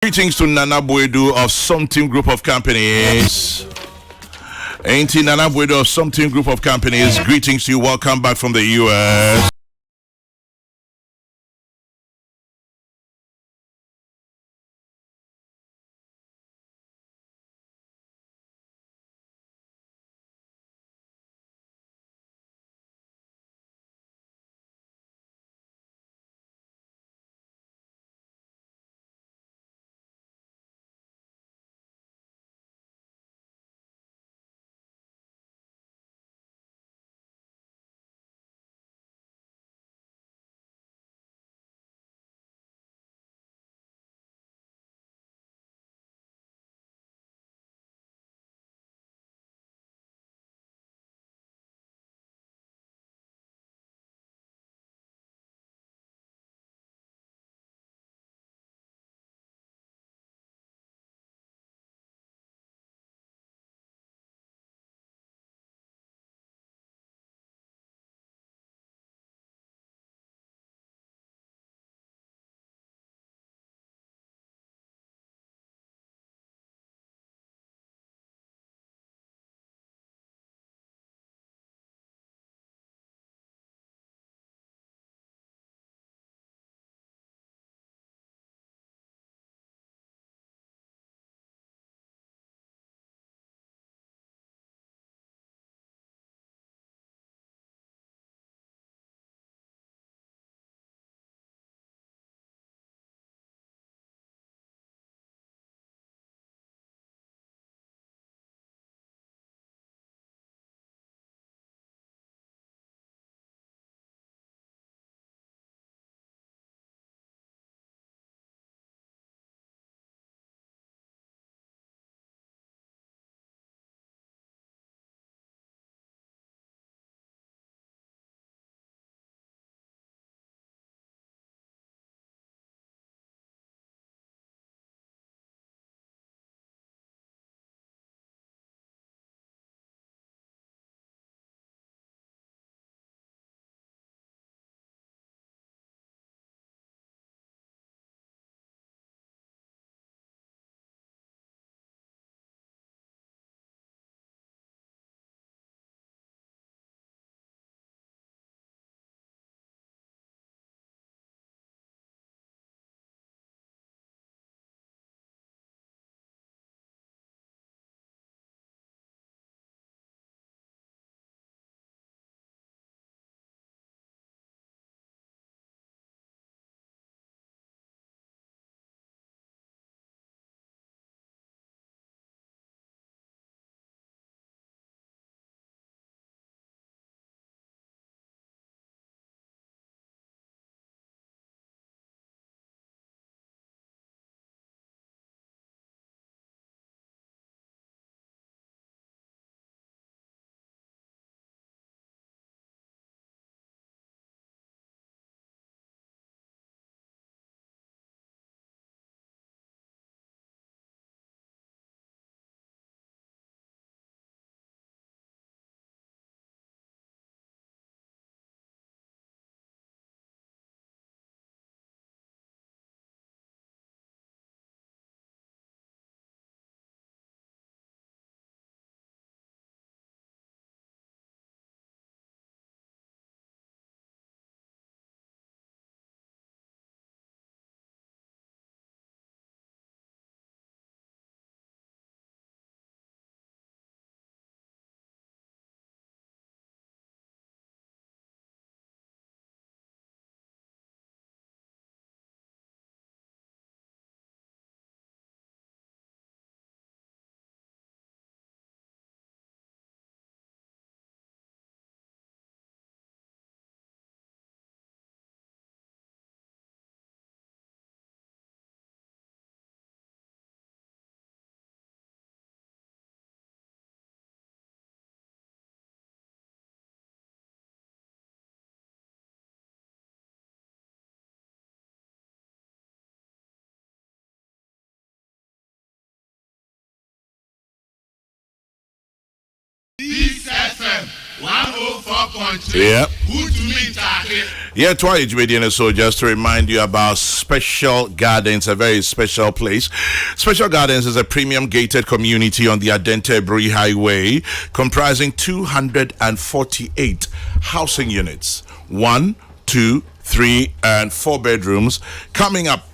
Greetings to Nana Buedu of Something Group of Companies. Auntie Nana Buedu of Something Group of Companies. Greetings to you. Welcome back from the US. Yeah. Yeah, twice median. So just to remind you about Special Gardens, a very special place. Special Gardens is a premium gated community on the Adente-Buri Highway, comprising 248 housing units, 1, 2, 3, and 4 bedrooms, coming up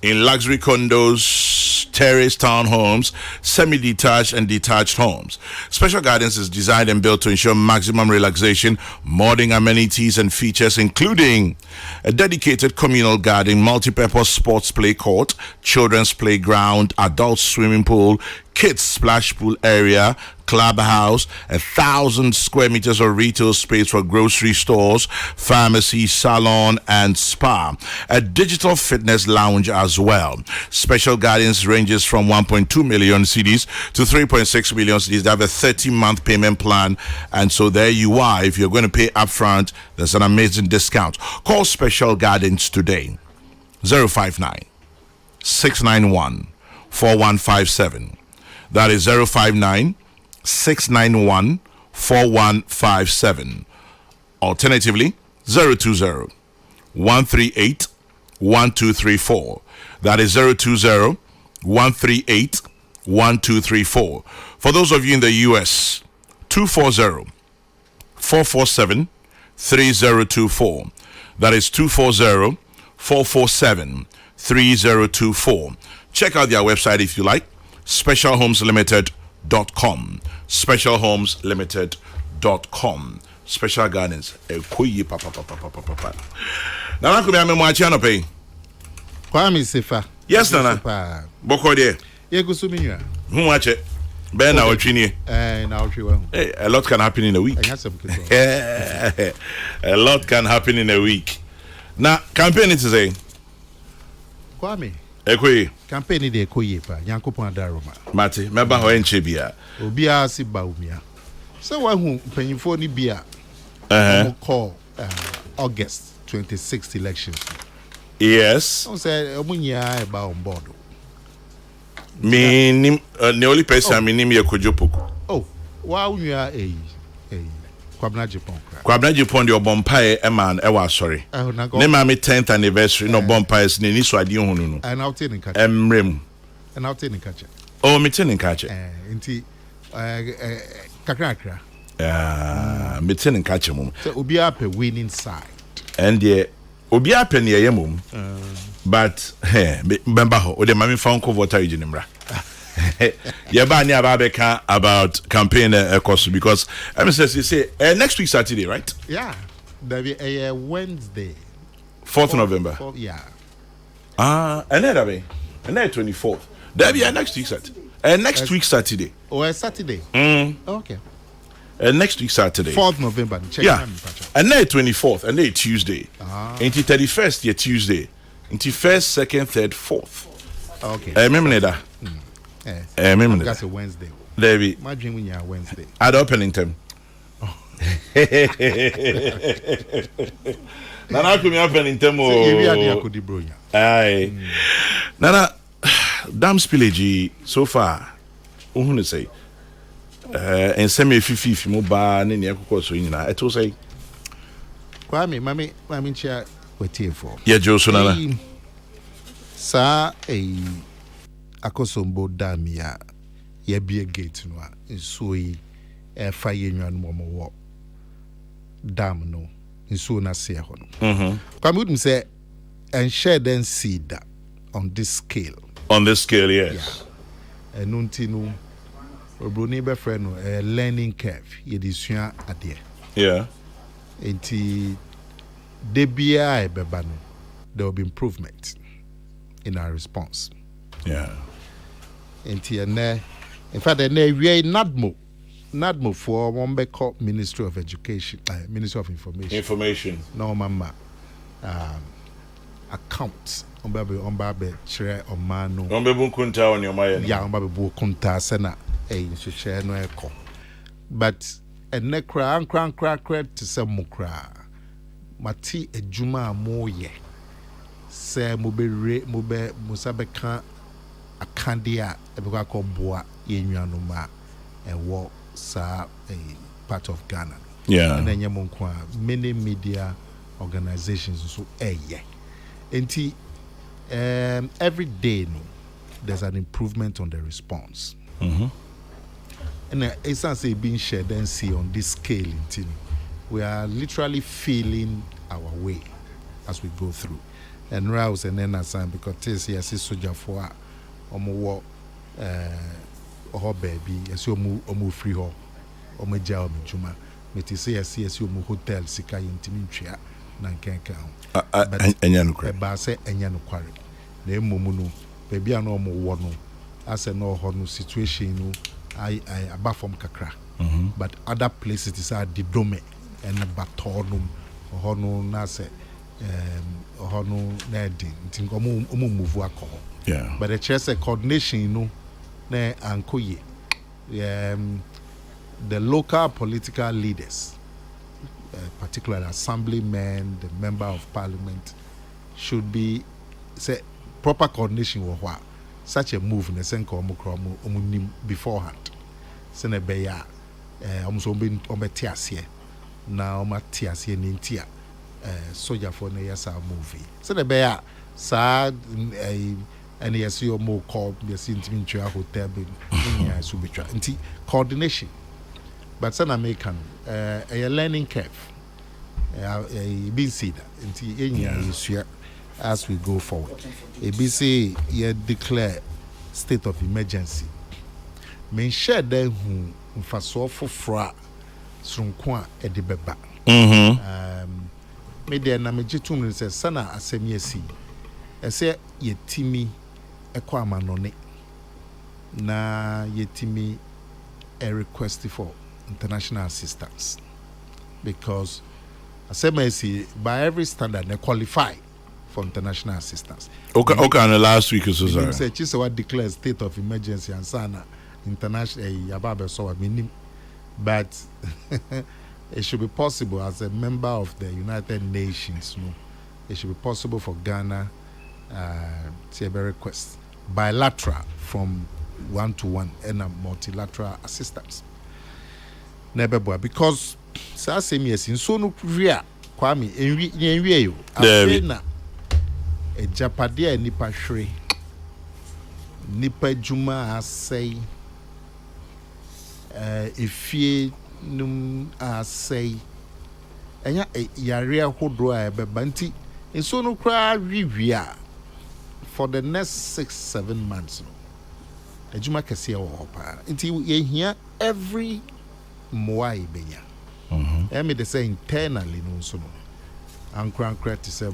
in luxury condos, terrace townhomes, semi-detached and detached homes. Special Gardens is designed and built to ensure maximum relaxation, modern amenities and features including a dedicated communal garden, multi-purpose sports play court, children's playground, adult swimming pool, kids splash pool area, clubhouse, 1,000 square meters of retail space for grocery stores, pharmacy, salon, and spa. A digital fitness lounge as well. Special Gardens ranges from 1.2 million CDs to 3.6 million CDs. They have a 30-month payment plan, and so there you are. If you're going to pay upfront, there's an amazing discount. Call Special Gardens today. 059 691 4157. That is 059 691 4157. Alternatively, 020 138 1234. That is 020 138 1234. For those of you in the US, 240 447 3024. That is 240 447 3024. Check out their website if you like. specialhomeslimited.com. specialhomeslimited.com. Special Gardens. Nana kumi ame mwachi anope. Kwame Sefa. Yes, Nana. Boko de. Ye gusuminwa. Who watch it? Ben na otwini. Na otwiwa. Hey, a lot can happen in a week. A lot can happen in a week. Now, campaign it today. Kwame. Ekwe. Campaign de ekoye pa. Yankopon adaroma. Mate, meba ho enche bia. Obia si ba umia. So wa hu mpanyimfo ni bia. Call August 26th elections. Yes. So say omunya e ba on board. Me nim the only person me nim ye Kojopoko. Oh, wa unwa Kwabna Japan. Kwabna Japan de obompae e man e wa sorry. Ne ma me 10th anniversary no bompae ni ni so ade hu no. And out in catch. Emrem. And out in catch. Oh, me tin catch. Inti kakrakra. Me tin catch mum. So obi up a winning side. And the obi up ne ye mum. But remember ho o de mami phone call voter ejinimra. Yeah, ba ni ababeka about campaign course because MSS you say next week Saturday, right? Yeah. There be a Wednesday. 4th November. Yeah. And then that be and then 24th. There be next week Saturday. Next week Saturday. Oh, a Saturday. Okay. Next week Saturday. 4th November. Check yeah. And then 24th and then Tuesday. Until 31st yeah Tuesday. Until 1st, 2nd, 3rd, 4th. Okay. Remember that. That's a Wednesday. There be. My dream when you're Wednesday. At opening time. Nana kumi opening time. Aye. Nana, damn spillage so far. Uhunu say. And semi fifi mo ba ne ne akoko so nyina. Eto say. Kwame, mami chia wetie for. Yeah, Joso Nana. Sa akosombo damia ye bie gate no a nsuo yi fa ye nwan mo dam no nsuo na se ho no kwame would say and share then seed on this scale yes and nunti no obroni be friend no a learning curve ye disua ade yeah enti de bia e beba no there will be improvement in our response. Yeah. In fact, we NADMO for one called Ministry of Education, Ministry of Information. No, mama. Accounts. Ombabe share on mano. Ombabe kunta on your mind. Yeah, ombabe kunta sena. Share no echo. But cran to some mukra. Mati ejuma moye. Say mobe musabeka akandia ebeka ko boa yenwanuma e wo sa a part of Ghana. Yeah. And then many media organizations so and every day no, there's an improvement on the response. And it's not being shared and see on this scale we are literally feeling our way as we go through. And Rouse and then assign because this year is soldier for omo baby as you move free ho omo jail juma meti say yes you hotel sika intimitria na nkenka ho enya no kware ba say enya no kware na emomu no baby ana omo wo no ase no ho no situation no I above from kakra but other places are the dome and batonum ho no na say ho no na din ntinko omo move akọ. Yeah. But the chess coordination, you know, the local political leaders, particularly assemblymen, the member of parliament, should be say proper coordination with what such a move in the sense beforehand. Senebeya, almost tiasie now tiasie nintia soldier for the yasa movie. Senebeya sad and yes, you more call the Sintimintra hotel in coordination. But some American a learning curve. Been seen that as we go forward. A BC ye declare state of emergency. Men share them who faso for fra Srunkwa edibeba. Media namajitum says Sana Asemyesi. I say yetimi ekwa manone na yetimi a request for international assistance because I by every standard they qualify for international assistance. Okay, last week is sorry. Say Chisawa declared state of emergency and sana international yababe so but it should be possible as a member of the United Nations. No, it should be possible for Ghana. Say a request bilateral from 1-to-1 and a multilateral assistance. Never because same yes in so no ria kwame enwie yo afena e japadia nipa hwere nipa juma asai efie num asai enya yare ahodo a beba nti so no kra wiwia for the next 6-7 months no ejuma kese wo pa nti ye hia every moai benya me they say internally no so no ankra to say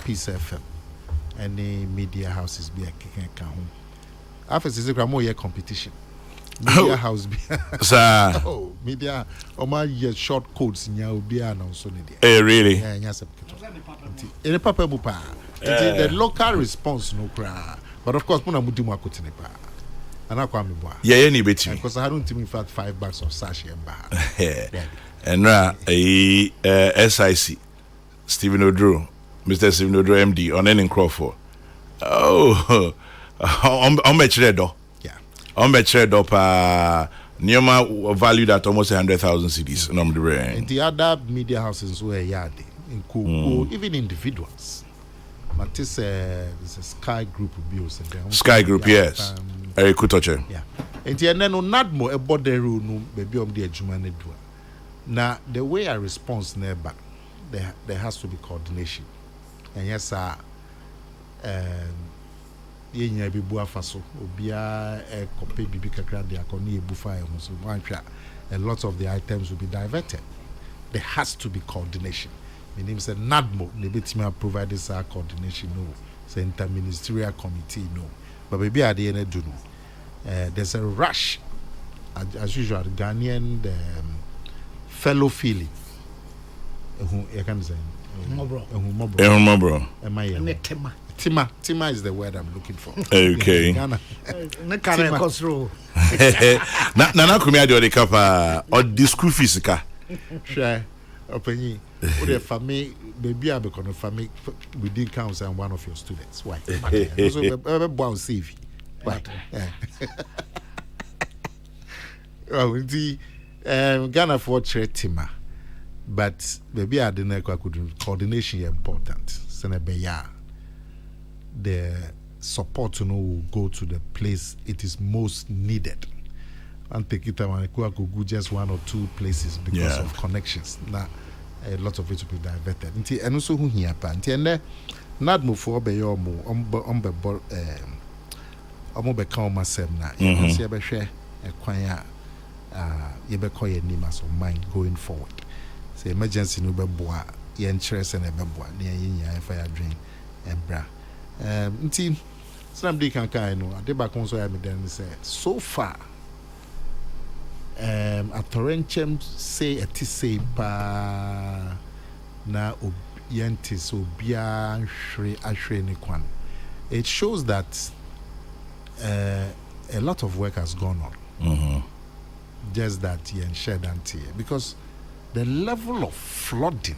Peace FM any media houses be a keka ho after say kra mo ye competition media house be sir media o ma ye short codes nya obi na so ne de really yeah nya se any papa bu pa the local response no kra but of course muna mudimu akotene pa anakwa me boa yeah any betimi because I don't in fact 5 bags of sash and bar and SIC Stephen Odro Mr. Stephen Odro MD on any Crawford on match red door on match red up Neoma valued at almost 100,000 cedis and the other media houses were yard in Kokrokoo even individuals but this is a Sky Group bills Sky Group yes Eric Kutoche yeah and then no nadmo a border no baby the adwuma na do na the way I response never there has to be coordination and yes sir yenya bibu afaso obia e kope bibi kakra de akoni ebu fire so a lot of the items will be diverted. There has to be coordination. My name said NADMO ne betimi provide this coordination no say interministerial committee no but baby at the end do no there's a rush as usual Ghanaian fellow feeling who you can say bro Tima is the word I'm looking for. Okay. Ghana. Na kumi ade ode kapa or the school fees ka. Sure. Openi. O the family baby abekono family within council and one of your students. Why? So bow save. Why? Oh, Ghana for Tretima, but maybe I didn't coordination is important. Senebeya, the support will go to the place it is most needed. And take it and go just one or two places because of connections. Now, a lot of it will be diverted. And also who here, and not move for be your mo be come myself now. You see, I share a choir. You be call your name as of mind going forward. Say emergency no be boa. Your interest and a boa. Near you fire drain and bra. Nti somebody can kind know. I did back on so I then say so far. A torrentium say a tissay pa na yentis obia shre ni kwan. It shows that a lot of work has gone on. Just that yen shed anti because the level of flooding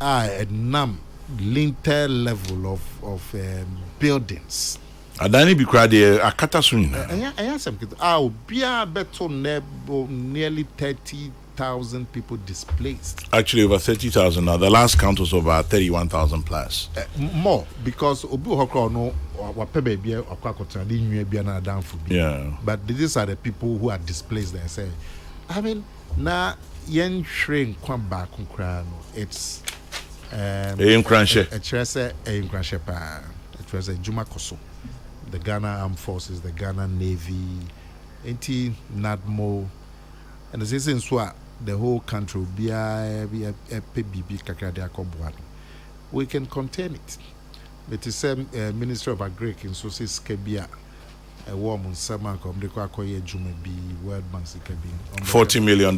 a lintel level of buildings. Adani be cried a catastrophe. I answer be a better nearly 30,000 people displaced. Actually, over 30,000 now. The last count was over 31,000 plus. More because Obu Hokro no wapebe bia akwakota di nwe bia na down for. Yeah. But these are the people who are displaced there. Say, I mean, na yen shrink kwan back kra no. It's in Cranshe. A trese in Cranshe pa. It was a Juma Koso. The Ghana Armed Forces, the Ghana Navy, NADMO, and the season the whole country will be a we can contain it. But the same Minister of Agric in Sosis Kebia, a warm on summer, come the Kwakoye Jumebi, World Bank's $40 million.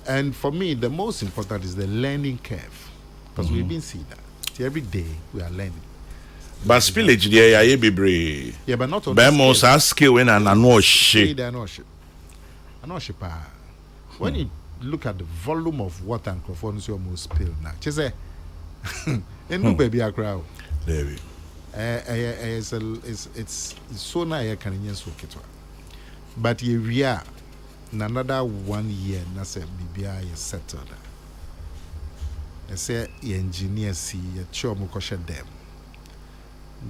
And for me, the most important is the learning curve, because we've been seeing that. Every day we are learning. But spillage there, I be brave. Yeah, but not on Bemos are skill in and no shit. When you look at the volume of water and microphones, you almost spill now. Just say, and no baby a crowd. David. It's so now I can use it. But we are in another 1 year. Na say BBI is settled. I say engineer see a chom koshe dem.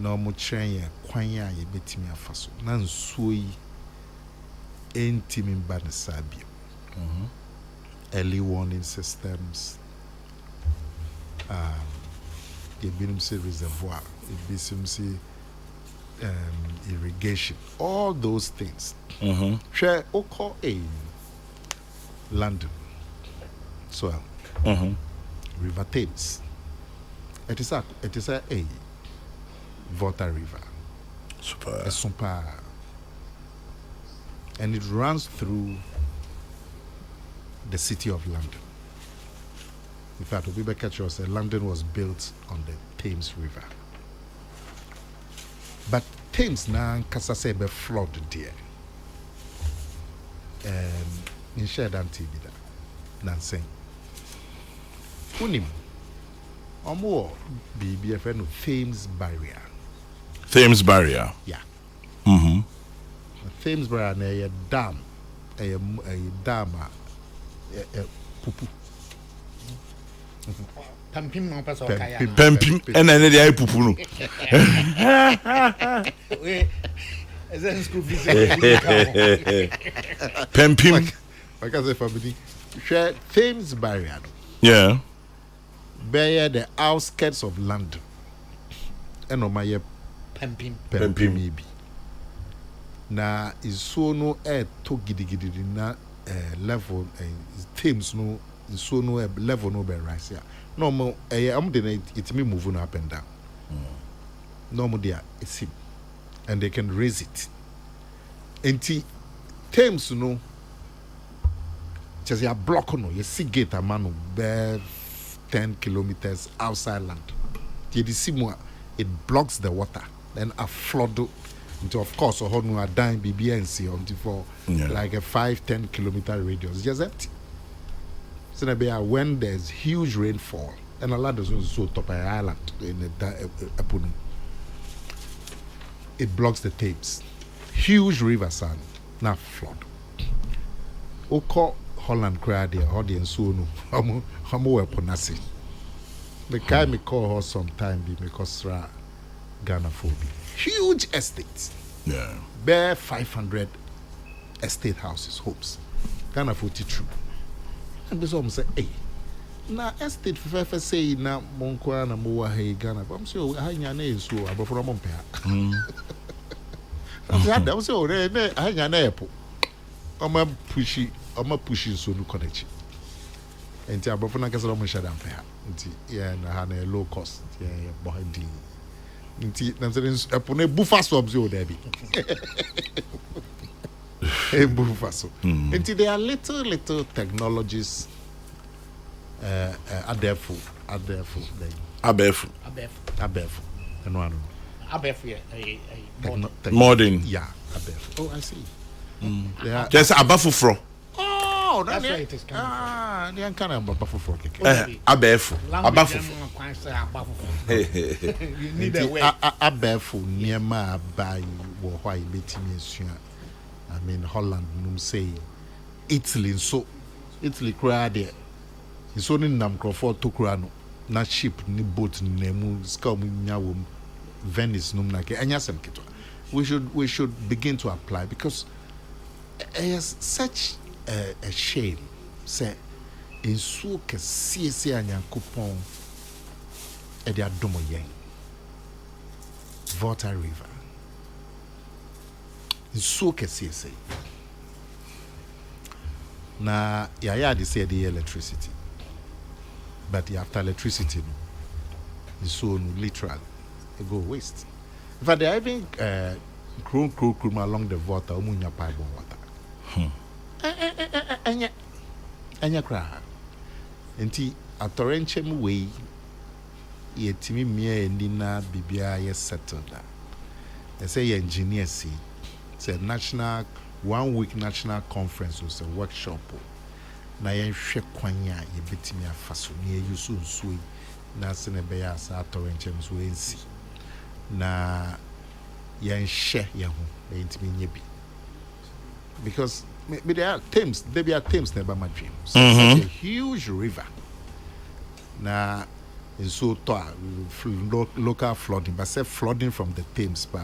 No mo train ye kwanya ye betimi afaso. Na nsuo yi entimi mba ne sabio. Early warning systems. Ye binum say reservoir, ye binum say irrigation. All those things. Share oko a London. So River Thames. It is a water river. Super. And it runs through the city of London. In fact, Obi said London was built on the Thames River. But Thames now kasasebe flood there. In shared antibida. Nanseng. Unim. Omo BBFN no Thames Barrier. Thames Barrier. Yeah. The Thames Barrier na a dam. A dam pupu. Pampim no paso kaya. Pampim and then the pupu no. Is that school fees? Pampim. Like I say family. Share Thames Barrier. Yeah. Bear the outskirts of London. And on my Pampim. maybe. Na is so no air to gidi na level Thames no is so no level no be rise here. No more I'm the it me moving up and down. No more there it's him. And they can raise it. And Thames no just a block no you see gate a man bear 10 kilometers outside land. It blocks the water. Then a flood into, of course, a whole a dime BBNC until for like a 5-10 kilometer radius. Just that. So when there's huge rainfall, and a lot of so top of the island in the Apunum, it blocks the Thames. huge river san na flood oko Holland crowd there audience so no homo weapon nasi the guy me call her sometime because Ghana phobia huge estates bare 500 estate houses homes Ghana 42 and this one say hey na estate for say na monko na mo wa hey Ghana I'm say ha nya na so abofro mo mpe I'm say that was so na ha nya na epo oma pushi so no connect enti abofro na kasa mo shada mpe ha enti na ha na low cost behind enti na say epo na bufa so obzo there be enti there are little technologies abefu modern yeah abefu oh I see just abafu fro oh that's where it is coming they kind of abafu fro abefu you need a way abefu niema abai wo hwa ibetimi esua I mean Holland num say Italy crowd there it's only nam Crawford to Kurano na ship ni boat ni mu ska mu nyawo Venice num na ke anya sem keto we should begin to apply because it's such a shame say in so ke siese anyankopon e de adomo yen Volta River in so ke siese na ya they say the electricity but after electricity the so literal it go waste in fact they are even crew along the water umunya pipe water anya kra enti atorenchem way yetimi mia ni na bibia ye settled they say engineer see it's a 1 week national conference was a workshop na yen hwe kwan a ye betimi afaso na ye yusu nsuo na sene be ya sa atorenchem so ensi na yen hye ye ho na yentimi nye bi because there are Thames never my dream so such a huge river na in so to local flooding but say flooding from the Thames by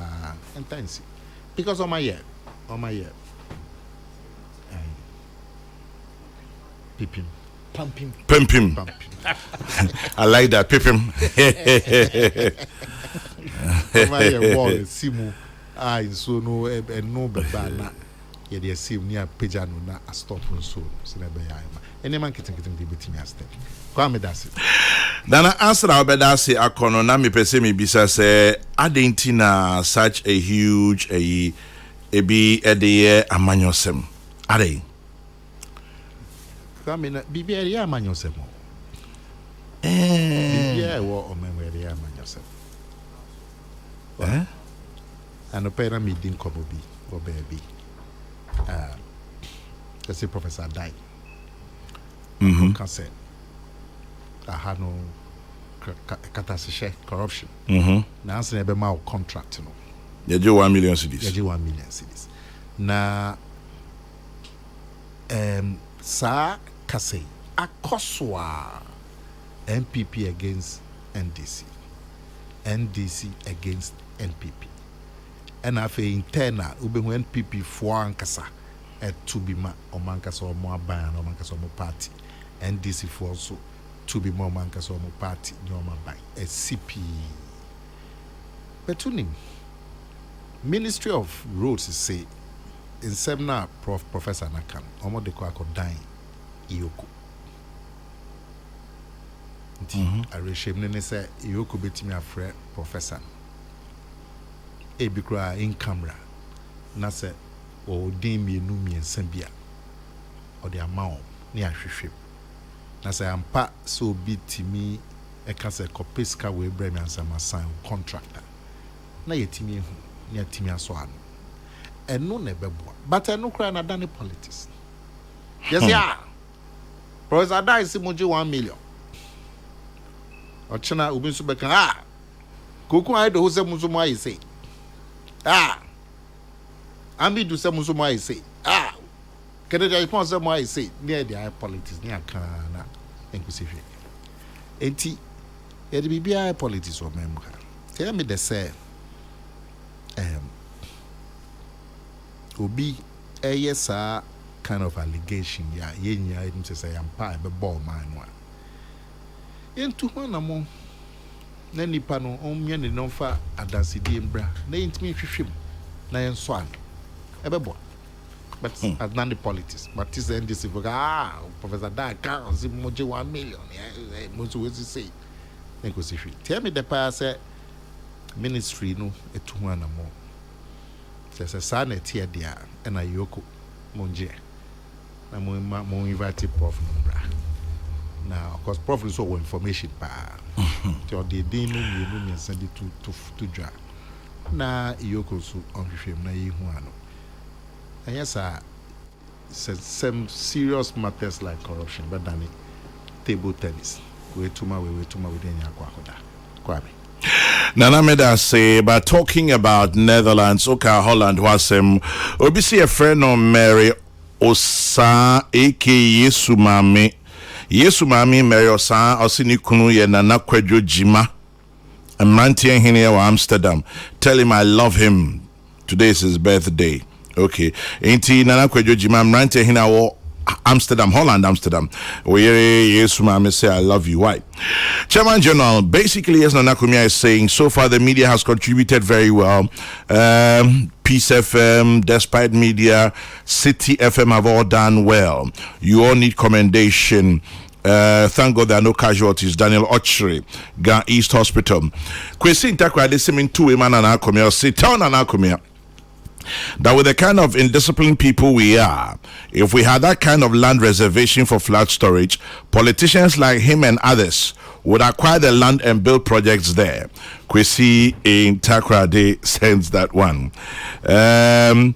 intense because on my year Pimpim. I like that. Pimpim. Simu so no bebana ye dey sim near pejano na a stop so na be ya ma any man kitin dey betimi astep kwa me dase Dana answer obedase akono na me pese me bisa say adenti na such a huge ebi edeye amanyosem ade kwa me na bibia ya amanyosem bibia wo o me we ya amanyosem and opera me din kobo bi o baby let's say Professor Dai can say I had no catastrophe corruption na answer ebe ma contract no you do 1 million cedis you do 1 million cedis na sa kase akoswa NPP against NDC against NPP and afa internal ubehu NPP for ankasa to be ma omankasa o mo aban omankasa o mo party NDC for also to be more mankasa o mo party no ma ban CP betunim Ministry of Roads say in seminar Professor Nakam omo de ko akodan Iyoko I reshem ne say Iyoko betimi afre professor ebikra in camera na se o din mienu miensa bia o de amount ne ahwehwem na se ampa so bitimi e ka se kopeska we bremi ansama sign contractor na yetimi hu ne atimi aso ano eno na beboa but eno kra na dane politics yes ya Professor Dai si moji 1 million o chena obi so beka Kokrokoo ai do ho se muzo mo ayi sei Ami do some so I say. Ah, can I respond some I say near the politics near Kana inclusive. Eti, it be be politics or member. Tell me the say. Obi yes kind of allegation ya yenya him say am pa be ball man one. Into one among na nipa no onye ne no fa adasidi mbra na intimi hwehwem na yen so an ebebo but as not the politics but this and this professor da can see moje 1 million most we say na go see tell me the pa say ministry no etu ho anamo say sa na tie dia na yoko monje na mo invite prof no bra now because prof is so information pa so they didn't know me send it to dra na yoko so on hwehwem na yehu ano and yes some serious matters like corruption but than table tennis we tuma within yakwakoda kwabe Nana Meda say, but talking about Netherlands, Holland was obisi a friend of Mary Osa aka Yesu Mami Mary Osa Osini Kunu ye Nana Kwejo Jima Amranti Hine wa Amsterdam. Tell him I love him. Today is his birthday. Okay. Ainti Nana Kwejo Jima Amranti Hine wa Amsterdam, Holland, Amsterdam. Yes, ma'am, say I love you. Why? Chairman General, basically, yes, Nana Kumia is saying so far the media has contributed very well. Peace FM, Despite Media, City FM have all done well. You all need commendation. Thank God there are no casualties. Daniel Ochre, Ga East Hospital. Kwesi Ntakwa listening to him and Nana Kumia. Say, tell Nana Kumia that with the kind of indisciplined people we are, if we had that kind of land reservation for flood storage, politicians like him and others would acquire the land and build projects there. Kwesi in Takrade sends that one. Kwame,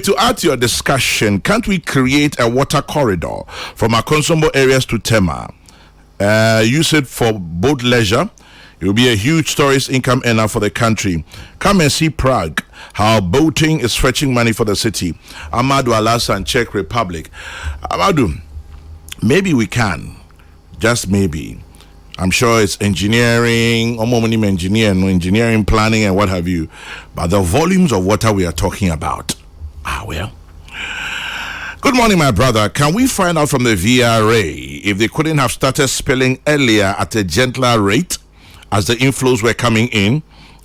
to add to your discussion, can't we create a water corridor from our consumable areas to Tema? Use it for boat leisure. It will be a huge tourist income earner for the country. Come and see Prague, how boating is fetching money for the city. Amadou Alassane, Czech Republic. Amadou, maybe we can. Just maybe. I'm sure it's engineering, engineering, planning, and what have you. But the volumes of water we are talking about. Well. Good morning, my brother. Can we find out from the VRA if they couldn't have started spilling earlier at a gentler rate as the inflows were coming in?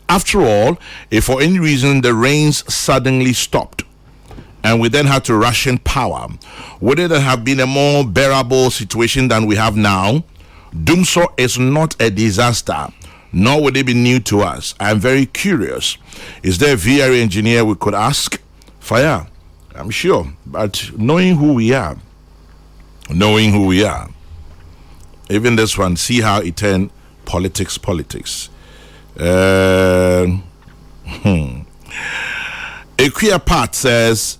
After all, if for any reason the rains suddenly stopped and we then had to ration power, would it have been a more bearable situation than we have now? Doomso is not a disaster, nor would it be new to us. I'm very curious. Is there a VRA engineer we could ask? Fire, I'm sure, but knowing who we are, even this one, see how it turned politics. A queer part says,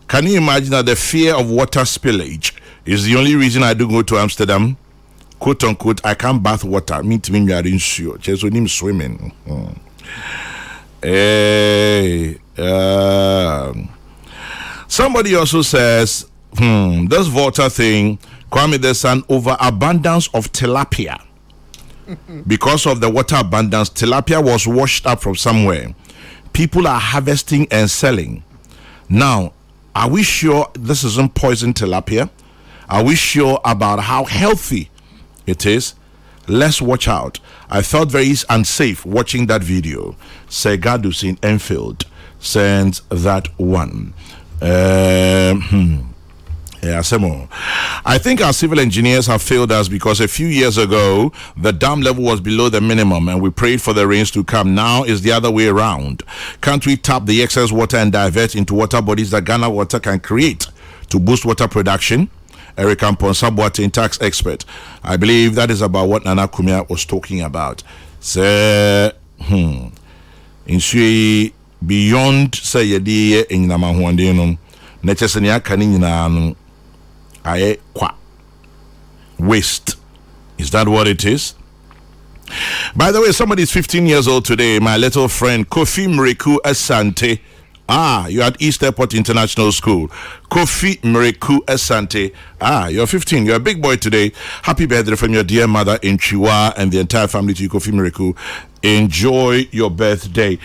can you imagine that the fear of water spillage is the only reason I do go to Amsterdam? Quote unquote, I can't bath water. Me to me, you are insure. Just when him swimming. Somebody also says, this water thing, Kwame, there's an overabundance of tilapia. Because of the water abundance, tilapia was washed up from somewhere. People are harvesting and selling. Now, are we sure this isn't poison tilapia? Are we sure about how healthy it is? Let's watch out. I felt very unsafe watching that video. Segadus in Enfield sends that one. Yeah, Semo. I think our civil engineers have failed us because a few years ago, the dam level was below the minimum and we prayed for the rains to come. Now it's the other way around. Can't we tap the excess water and divert into water bodies that Ghana Water can create to boost water production? Eric Ampon, tax expert. I believe that is about what Nana Kumia was talking about. So, beyond say yedi in Namahuandino, Netchesenia Kanin aye kwa waste. Is that what it is? By the way, somebody is 15 years old today. My little friend Kofi Mriku Asante You're at East Airport International School. Kokrokoo Asante. You're 15. You're a big boy today. Happy birthday from your dear mother in Chiwa and the entire family to you, Kokrokoo. Enjoy your birthday.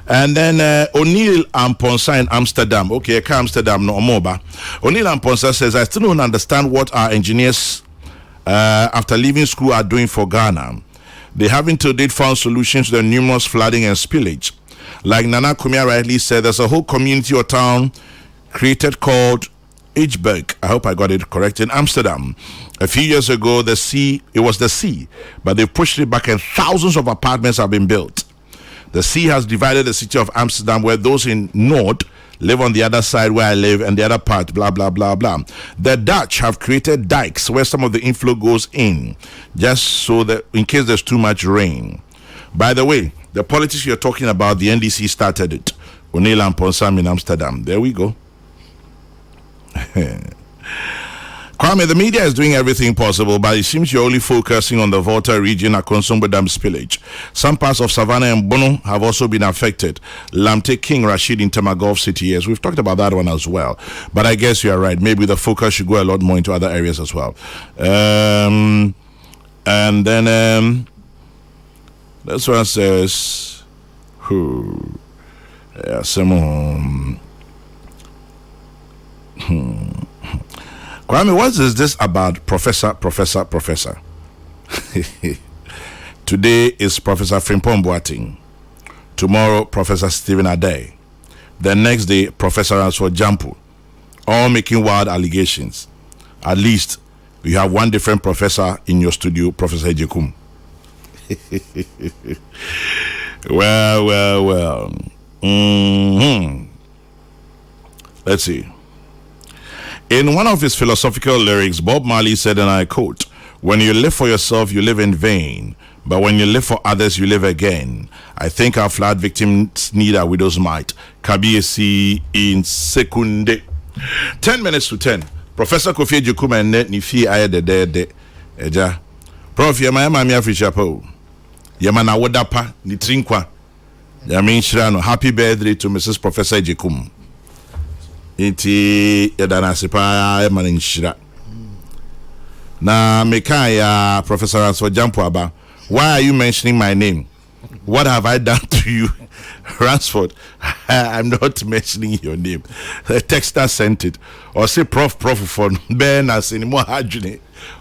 And then O'Neill Amponsa in Amsterdam. Okay, I can't Amsterdam, no Omoba. O'Neill Amponsa says, I still don't understand what our engineers after leaving school are doing for Ghana. They haven't to date found solutions to the numerous flooding and spillage. Like Nana Kumia rightly said, there's a whole community or town created called Ichberg. I hope I got it correct, in Amsterdam. A few years ago, it was the sea, but they pushed it back and thousands of apartments have been built. The sea has divided the city of Amsterdam, where those in North live on the other side where I live and the other part, blah, blah, blah, blah. The Dutch have created dikes where some of the inflow goes in, just so that in case there's too much rain. By the way, the politics you're talking about, the NDC started it. O'Neill and Ponsam in Amsterdam. There we go. Kwame, the media is doing everything possible, but it seems you're only focusing on the Volta region at Konsombo Dam spillage. Some parts of Savannah and Bono have also been affected. Lamte King Rashid in Tamagov City, yes, we've talked about that one as well. But I guess you're right. Maybe the focus should go a lot more into other areas as well. And then this one says, Kwame, what is this about Professor? Today is Professor Frimpong Boateng. Tomorrow, Professor Stephen Adey. The next day, Professor Ransford Jampu. All making wild allegations. At least, you have one different professor in your studio, Professor Ejekum. Well. Let's see. In one of his philosophical lyrics, Bob Marley said, and I quote, "When you live for yourself, you live in vain. But when you live for others, you live again. I think our flood victims need a widow's mite." Kabiesi in Secunde. 10 minutes to 10. Professor Kofi Ejekum and Net Nifi Ayede Eja. Prof, Yama Mami Afrishapo. Yamana Wodapa, Nitrinkwa. Yamin Shirano. Happy birthday to Mrs. Professor Ejekum. Iti yadana sipa manin shira. Na mekaya Professor Ransford Jampu aba. Why are you mentioning my name? What have I done to you? Ransford, I'm not mentioning your name. The texter sent it. Or say Prof for Ben as in more hajune.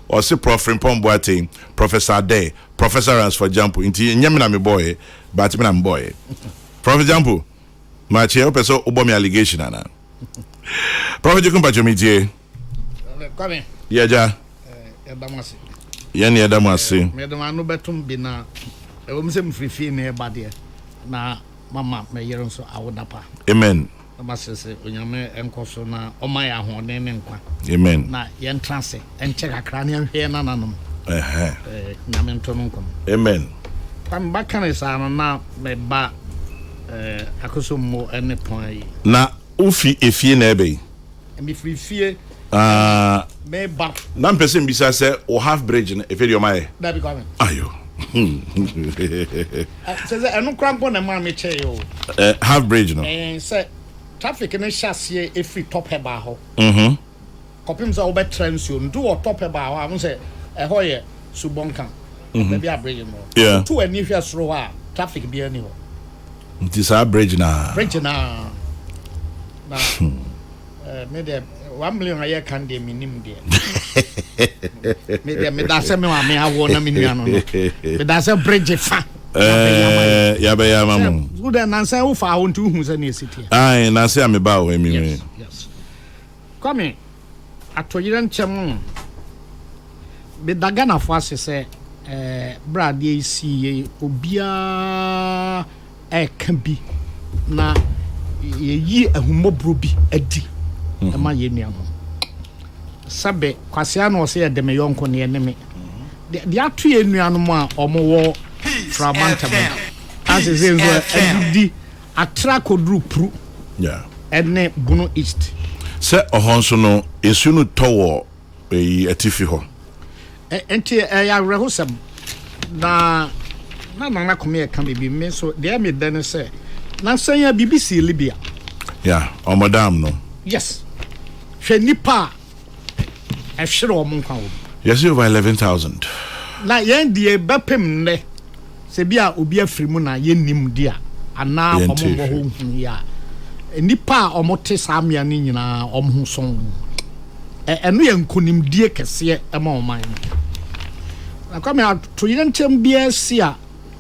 Or say Prof Frimpong Boateng, Professor Adey, Professor Ransford Jampu. Inti nyamina me boy, but me am boy. Prof Jampu, my chair person obomi allegation ana. Prof Ejekum Pachomitie. Come yeah, ja. Edamasi. Yen Edamasi. Me dama no betum bi na e wo mse mfrifi na e bade na mama me yero nso awodapa. Amen. Amasese onyame enkoso na omaya ahode ne nkwa. Amen. Na yen transe enche kakra ne hwe na nanom. Nyame ntono nkom. Amen. Pam bakane sa na me ba akoso mo ene pon yi. Na ufi efie na ebe. Me frifie me ba. Na mpese mbisa se o half bridge na efe di o mai. Da bi come. Ayo. Says eno krampo na ma me che yo. Half bridge no. Say traffic na hyasie efi top heba ho. Kopim za obe transition do o top heba ho am say ho ye subonka. Be bi a bridge no. Yeah. To ani hwe soro ha traffic bi ani ho. It is a bridge na. Bridge na. Me de 1 million a year can de minim de. Me da se me wa me awo na me nua no. Me da se bridge fa. Ya be ya mamu. Good na say wo fa ho ntu hu se na city. Ai na say am ba o emi. Yes. Come atoyire nchem. Me daga na fo ase se brad ye si obia kan bi na ye ahumobro bi adi ema ye nua ho sabe kwase ana o se de me yonko ne ne me de atu ye nua no mo a omo fragment as is adidi atra kodru pru yeah ene Bono East se ohonso no esu no towo atifi ho enti ya rehosam na kome e kan bibi me so de me den se na sanya BBC Libya Yeah, or madam no. Yes. She nipa a share or monka. Yes, over 11,000. Na yen die bepem ne se bia obi afiri mu na yenim dia ana omo ho ya nipa omote samia ni nyina omho son eno ye nkonim die kese e ma oman na kwa me to yentem bia sia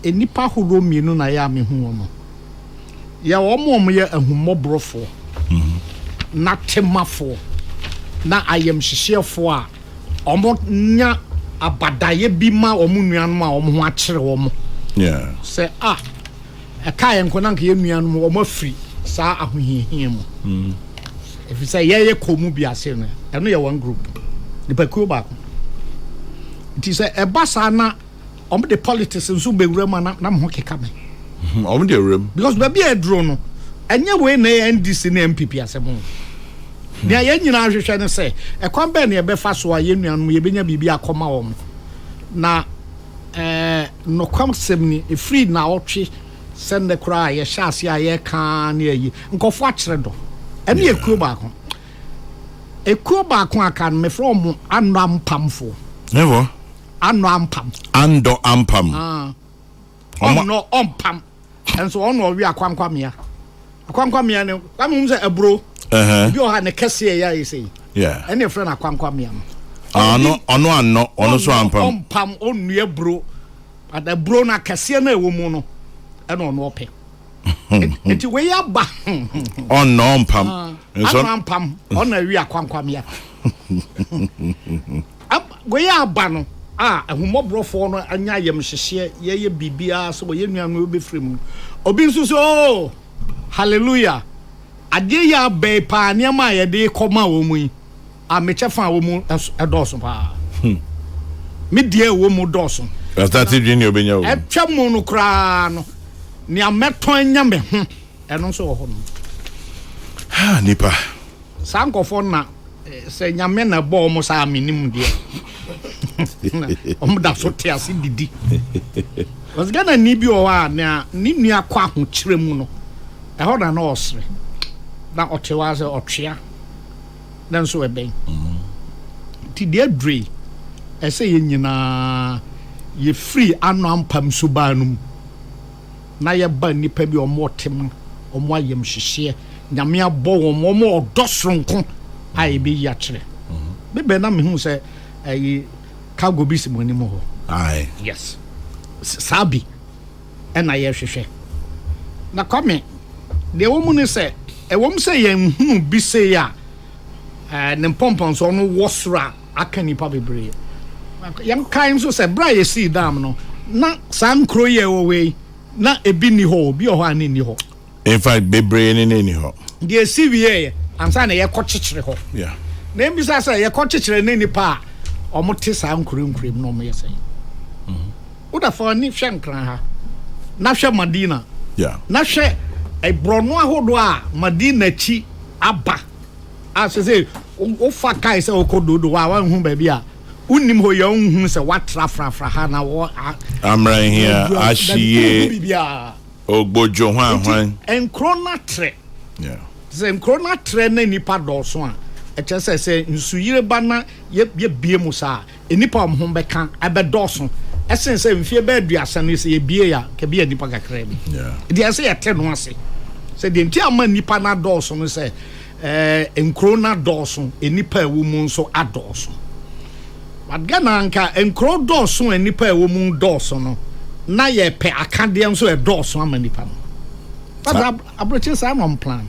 nipa hodo mienu na ya me hu omo ya omo ye ahummobrofo na temafo na ayem hyehyefo a omo nya abadaye bi ma omo nuanom a omo ho akere omo yeah say e kai enko na nke ye nuanom omo afiri sa ahohihia mu if you say ye komu bi ase no eno ye one group the pekuo ba it is a basa na omo the politics nso bewura ma na mo keka me omo the room because baby e dro no enye we na NDC na MPP asemo dia ye nyina ahwehwe ne se e kwamba na ye befa so a ye nuanom ye benya bibi akoma wo na no kwamsem ni e free na otwe send the cry ye shase a ye kan na yi nkofo akere do ene ye kuo ba ko aka me from anam pamfo never anam pam ando ampam no ompam enso ono wi akwankwamia ne kwamum se ebro bi o ha ne kese ya yesi yeah ene friend akwankwamia ono so ampam ompam onu ebro ada bro na kese na ewo mu no ene ono ope enti we ya ba ono ampam enso ampam ono wi akwankwamia we ya ba no ahummobrofo no anya yem hyehye ye bibia so ye nuanu obefrem mu obi nso so hallelujah ade ya be pa niam ye de koma wo mu amechefa wo mu edoso pa me die wo mu doso that is when you be nyawo etwa mu no kra no ni ameto anya me ho eno so wo ho no nipa sankofo na se nyame na bo mo sa minim de da so te ase didi was gana ni bi o wa na ni nua kwa ho kire mu no e ho na osre na otewa se otwea na nso eben ti de adre e se ye nyina ye free anu ampam subanum na ye ba nipa bi omo tem omo ayem hyehye nyame abo omo odosronko ai bi ya kire bebe na me hu se ayi kago bi simoni mo ho ai yes sabi ena ye hwehwe na kome de wo mu ne se e wo mu se ye hu bi se ya ne pompon so no wosra aka nipa bebre yam kan so se bra ye si dam no na sam kro ye wo we na ebi ni ho bi ho ani ni ho in fact bebre ni ho de si wie ansa na ye ko chichire ho yeah na mbi sa ye ko chichire ne nipa omote sa nkurem no mo yesay uda for ni hwenkran ha na hwe Madina yeah na hwe e brono ahodo a Madina chi aba asese o fa kai se okododo wa hu ba bia unim ho ya hu se watra frafra ha na wo amran here ahie ogbojo hwan enkrona tre yeah ze enkrona tre na nipa doso a eche se nsuyire ba na ye bie mu sa enipa omho beka abedoso esense mfie ba aduasa no se ye bie ya ke bie nipa kakra bi yeah de ase ye te no ase se de ntia ma nipa na doso no se enkro na doso enipa ewu mu nso adoso wadgana nka enkro doso enipa ewu mu doso no na ye pe akade nso e doso ama nipa no but abroche sa no plan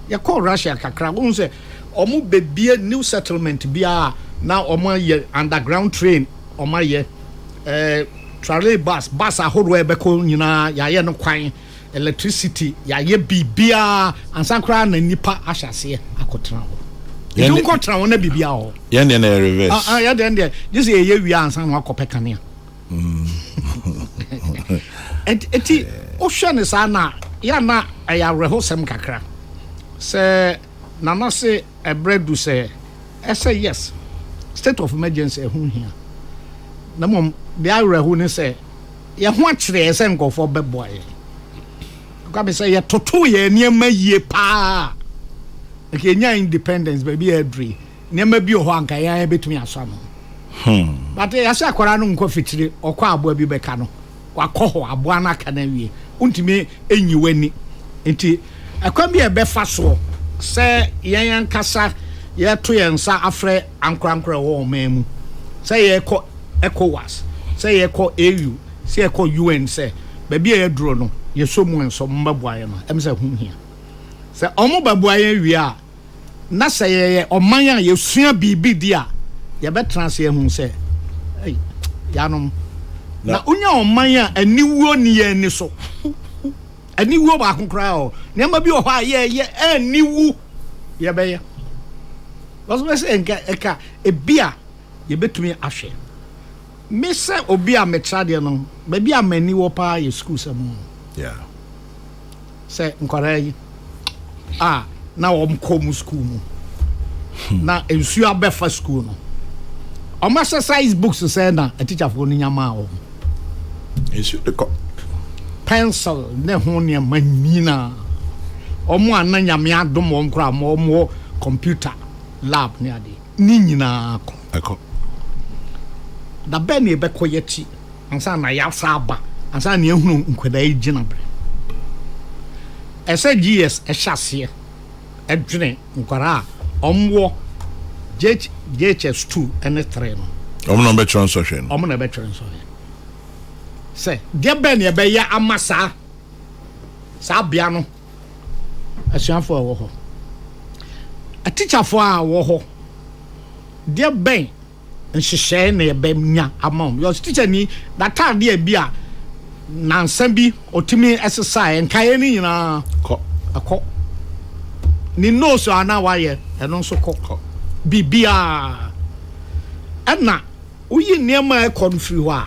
ya call Russia kakra won se omo bebie new settlement bia na omo ye underground train omo ye trolley bus ahodo e beko nyina ya ye no kwan electricity ya ye bibia ansankra na nipa ahyase akotra ho you kotra ho na bibia ho ye ne na reverse ya de just ye wi ansan no akopekane eti o hwe ne sa na ya na ya rehosem kakra se nana se ebredu se say yes state of emergency ehun hia na mom de arehu ne se ye ho akire se nkofo beboye kwame say ye toto ye niema yie pa nke nya independence baby edri niema bi ho anka ya betumi aso no but ya say akwara no nko fitire okọ abo bi beka no wakọ ho abo na aka na wie untimi enyi wani enti akwam bi e be fa so say yan kasa ye to ye nsa afre ankrankra wo memu say ye ko ECOWAS say ye ko AU say ye ko UN say baby e duro no ye so mu enso mbabuaye no em say hu hia say omo babuaye wi a na say ye oman a ye sua bibi dia ye be trans ye hu say hey yanom na unya oman a aniwuo ni ye ni so aniwuo ba konkra o nema bi o ha ye aniwu ye be ye was be say enka ebia ye betumi ahwe me say obi a metrade no baby a mani wo pa ye school sam yeah say nkora yi na wo mkom school mu na ensu abefa school no o exercise books say na a teacher for ni nyama o ensu de ko pencil ne ho ne manina o mo ananyame adom wo nkora mo computer lab ne ade ni nyina ako da ben e be koyeti ansa na ya saba ansa na ehunu nkwada ejina bre ese GS e hyase edwene nkwara omwo JHS2 ene 3 no omo no be transfer no omo na be transfer se de ben e be ya amasa sa bia no asuafo wo ho a teacher for a wo ho de ben nhyehyɛ na ebe nya amount your teacher ni that time dey bia nansan bi otimi exercise nkae ni nyina akọ ni nose ana waye eno nso kọ bibia ana uyi niema e confuse wa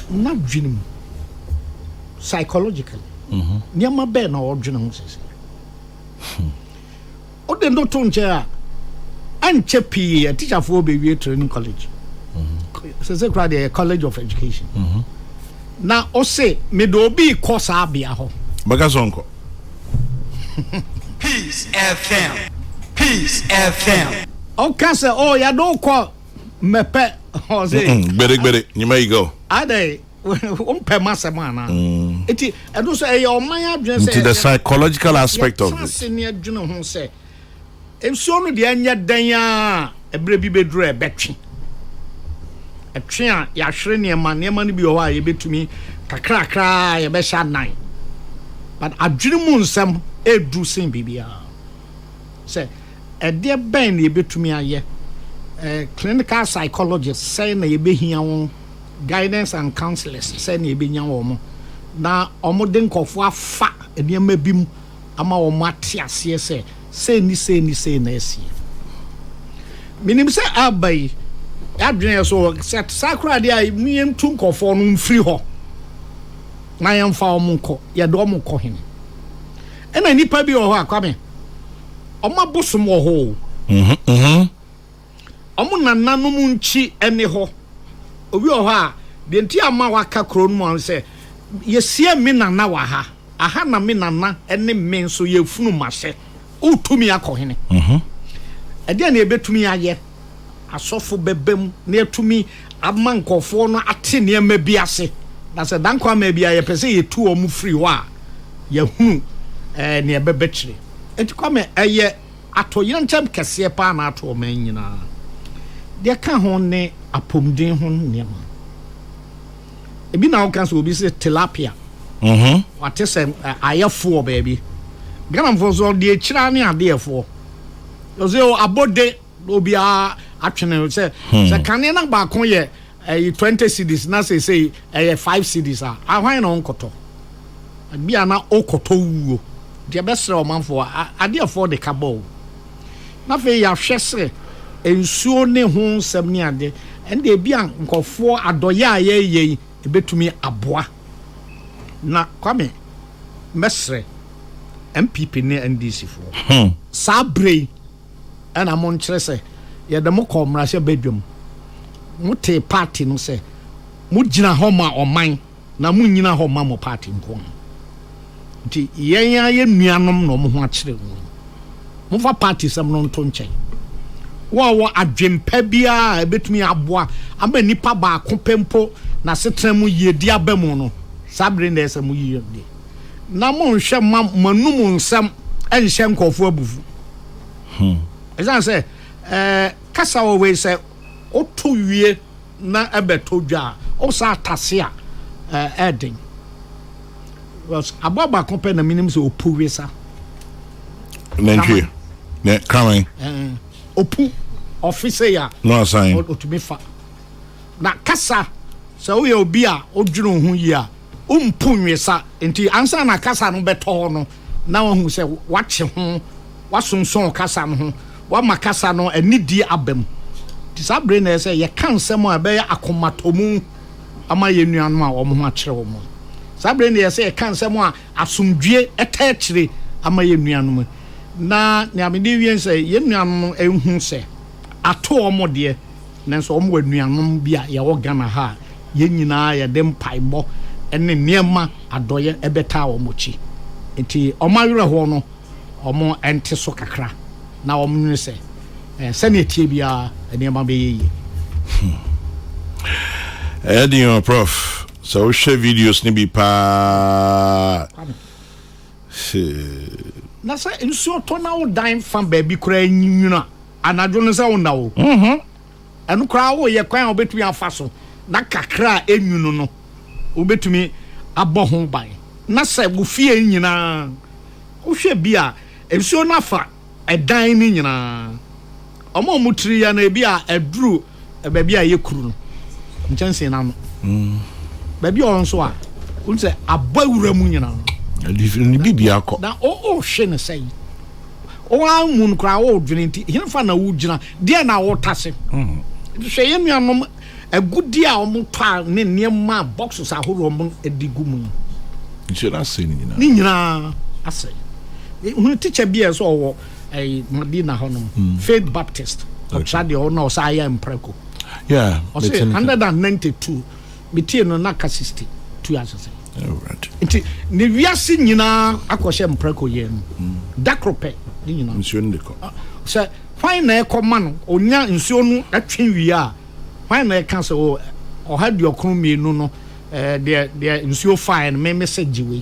na dwinum psychologically niema be na odwinum sese o de no to nche a anche pii teacher for be wie training college sese kra the college of education na o say me do bi course abia ho baga sonko Peace FM o ka say oh ya do ko mepe o say gbere you may go ade pe masema na eti edo so e o man adwen say into the psychological aspect of it se ne adwen ho say enso no de anya dan a ebre bi beduru e betwe etwe a ya hwere ne ma no bi o ha ye betumi kakrakra ye be sha nan but adwene mu nsam edu sen bibia say e de ben ne betumi aye clinical psychologist say na ye behia won guidance and counselors say na ye behia won na omo de nkofo afa eniema bim ama omo atiase say ni na esi minim say abai adwene so set sakra dia miem tu nkofo no mfiri ho na yemfa omo nko ye do omo ko hen ena nipa bi ho akwame omo abosom ho omo nananom nchi ene ho obi ho a de nti ama waka kro no mo se yesie me nana wa ha aha na me nana ene me nso ye funu mase utumi akohene ade na ebetumi aye asofo bebem na etumi ama nkofo no ate ne ma bi ase na se dankwa ma bi aye pese ye tu omu free wa ye hunu ne ebebekire enti kwame eye atoyire nchem kese pa na ato man nyina de ka ho ne apomden ho ne ma ebi na oka so obi se tilapia wate se ayefo baby Gana mfoso de ekira ne adefo ozo abode obi a atwene se kane na ba kon ye 20 cedis na say 5 cedis a ahwan na onkoto bia na okoto wuo de besre o manfo adefo de kabo na fe ya hwese ensuo ne ho nsem ne ade ende bia nkofo adoye ayeye ebetumi aboa na kwame mesre MPP ne NDC for sabre ana mon kire se ye de mo komra se bedwam mo te party no se mo gina ho ma oman na mo nyina ho ma mo party nko nti yɛn ayɛ nuanom na ɔmo ho akyerɛ wo mo fa party sɛm no nto nkyɛn wo adwempa bia ebetumi aboa ama nipa ba ko pempo na setra mu yedi abamu no sabre na ɛsɛ mu yie de na mo nhwɛ manum nsɛm ɛnhyɛ nkɔfo abufu ɛsan sɛ kasa wo we sɛ oto wie na ɛbɛto dwa o sa atase a ɛden was ababa ko pɛ na minim sɛ opu wesa nantwie ne coming opu officer ya no assign otumi fa na kasa sɛ wo yɛ obi a odwuru ho yi a umpu nwesa nti ansa na kasa no bɛtɔ no na wo hu sɛ wache ho wasonson kasa no ho wa makasa no anidi abam ti sabre na sɛ ye kan sɛm a bɛyɛ akomatomu ama ye nuanu a wɔn ho akyerɛ wɔn sabre na sɛ ye kan sɛm a asomdwie ɛtɛkyire ama ye nuanu na ne amede wie sɛ ye nuanu ehu sɛ ato wɔn de nanso wɔn wɔ nuanu bi a ye wɔ Ghana ha ye nyinaa ye de mpaibɔ ɛne nneɛma adɔyɛ ɛbɛta wɔn chi nti ɔmo awerɛ hɔ no ɔmo ɛnte so kakra na ɔmo ne sɛ sɛne tie bia nneɛma bɛyɛ yie Eddie prof so we share videos ni bi pa na sɛ nsuo tɔ na wo dan fa baabi koraa nyinwuna anadwo no sɛ wo na wo ɛno koraa wo yɛ kwan a wobɛtumi afa so na kakra enwunu no wobɛtumi abɔ ho ban na sɛ wo fie nyinaa wo hwɛ bi a nsuo na fa ɛdan ni nyinaa ɔmo mo tiri ya na bi a ɛduru baabi a yɛ kuru no nkyɛnse na no baabi ɔn so a wo sɛ abawura mu nyinaa ni bibia akɔ na o hwɛ ne sɛ o amun kra o dwene nti henfa na wo gyina de na wo tase hwɛ yɛ nuanom agudi a ɔmo tɔ ne nneɛma boxes ahoro ɔmo edigu mu nhyɛ na sɛ ni nyinaa asɛ hu teacher bi ɛso ɔwɔ Madina honom Faith Baptist ɔtra de ɔna ɔsa ayɛ mpreko yeah ɔsɛ 192 metie no na ka 62 asɛ alright nti ne wiase nyinaa akɔhyɛ mpreko yɛ no dakrope ni nyinaa nsuo no de kɔ sɛ hwan na ɛkɔma no onya nsuo no atwe wie a hwan na ɛka sɛ ɔha de ɔkron mienu no de nsuo fine no me sɛ giwe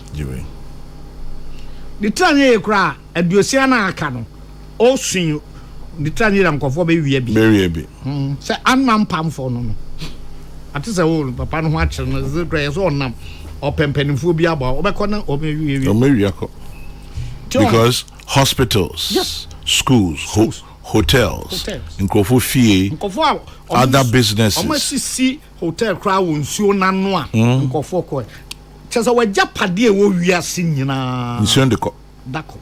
de tranye kra aduosia na aka no o sun de tranye na nkɔfo bɛ wie bi sɛ anam pamfo no ate sɛ wo papa no ho akyere no ze kra yɛ so ɔnam ɔpɛmpɛnifo bi aba ɔbɛkɔ na ɔmɛwie akɔ because hospitals yes. schools. Hotels. Nkofo fie. Other businesses. Omasisi hotel kra wo nsuo nano a nkofo kɔ. Kyesa wagya pade e wo wiase nyina. Nsuo de kɔ. Dako.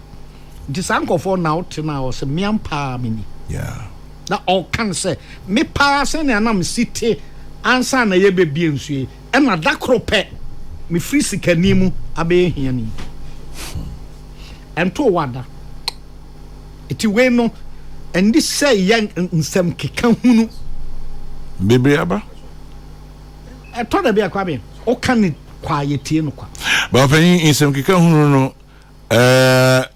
Disa nkofo na wotena wo se miampa mini. Yeah. Na all kan sɛ me pa se na nam site ansa na ye bebie nsuo. E na dakro pɛ me free sikani mu abe hiani. Ento wada. Eti we no and this say young nsem keka hunu bebre aba e to da bia kwa be o kan kwa yetie no kwa ba pan nsem keka hunu no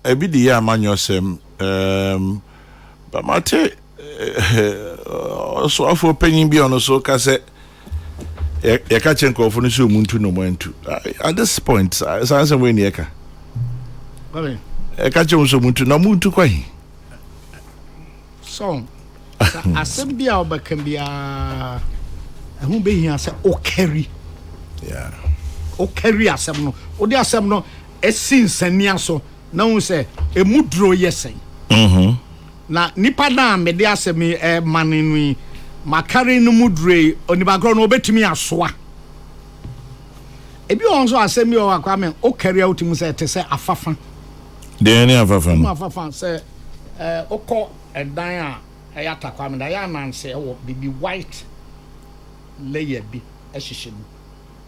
ebi di ya amanyo sem ba mate so afo panyin bi ono so ka se e ka chenko ofo no so muntu no mantu at this point sanse we ni e ka ba be e ka chenko so muntu na muntu kwa hi so asem bia obakam bia ehun be hia se o carry yeah o carry asem no o de asem no esin sania so na hu se emudro yesen na nipa na me de asem manenu makare no mudre onibagro no obetumi asoa ebi on so asem bi o akwa me o carry out mu se te se afafa de ni afafa se okọ edan a ayata kwa me da ya nanse wo bibi white layer bi ehihye mu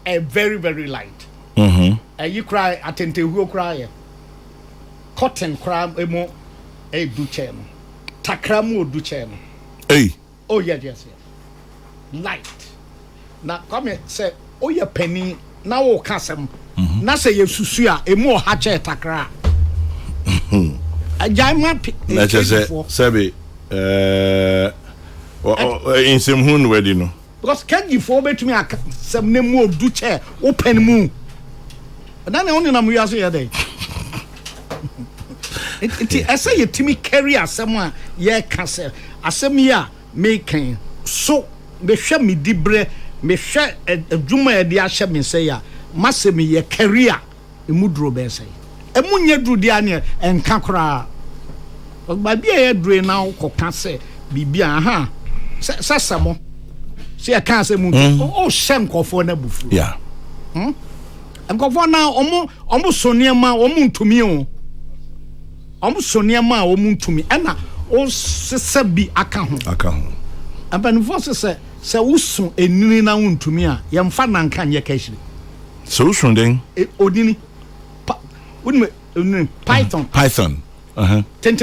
a very very light you cry atente hu cry cotton cry emo du che no takra mu du che no oh yes light na come say oh ya penny na wo kasem na say yesusu a emu oha che takra ajama na che say in some hun wedi no because can you for betumi some nemu odu che open mu na na oni na mu yaso ye dey it asa yetimi carry asem a ye ka se asem ya making so me hwe me dibre me hwe adwuma ye de ahye me say ya masem ye career emudro be say emunye dru dia ne enka kora ba bia ye dru na ko ka se bibia ha sasamo se ya kan se mu o shem kofo na bufu yeah nkofo na omo soniema omo ntumi o omo soniema omo ntumi na o sese bi aka ho abanfo se wusu enini na ntumi a ye mfa na nka nye kashiri so wusu den odini python ten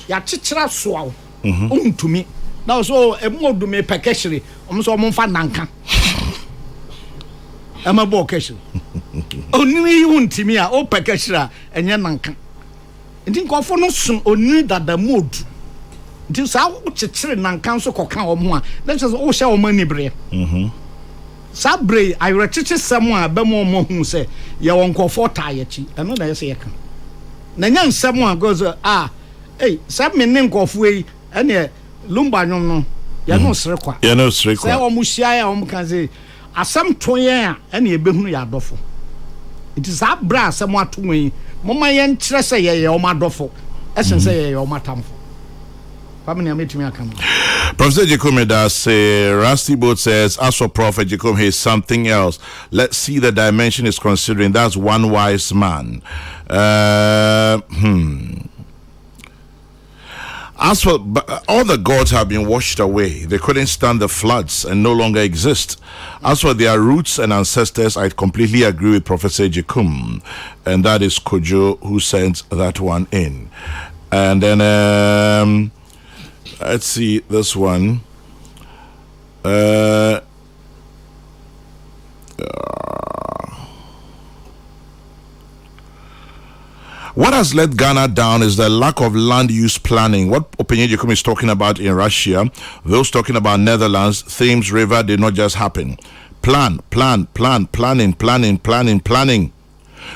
ya chichira soa o ntumi na so emodu me pekashiri omo so omo mfa na nka ama bo kashiri onini yi ntumi a o pekashira enye na nka nti nkofo no sun onini dada modu nti sa wo chichire na nka so koka omo a na so o hye omo ni bre sa bre ayre chichi sem a be mo hu se ye won nkofo ta ye chi eno na ye se ye ka na nya nsem a gozo sa me ne nkofo yi ene lumba nyom no ye no sere kwa se o mu hia ya o mu kan se asam toyen a ene ye behunu ya adofo nti sa bra asam atonwen mama ye nkyere se ye o madofo esen se ye o matamfo family ametumi akam. Professor Jacome does say Rusty Boat says as for Prophet Jacome he is something else. Let's see the dimension is considering. That's one wise man. As for all the gods have been washed away, they couldn't stand the floods and no longer exist. As for their roots and ancestors, I completely agree with Professor Jacome, and that is Kojo who sends that one in. And then let's see this one. What has let Ghana down is the lack of land use planning. What opinion Jacome is talking about in Russia, those talking about Netherlands, Thames River did not just happen. Planning.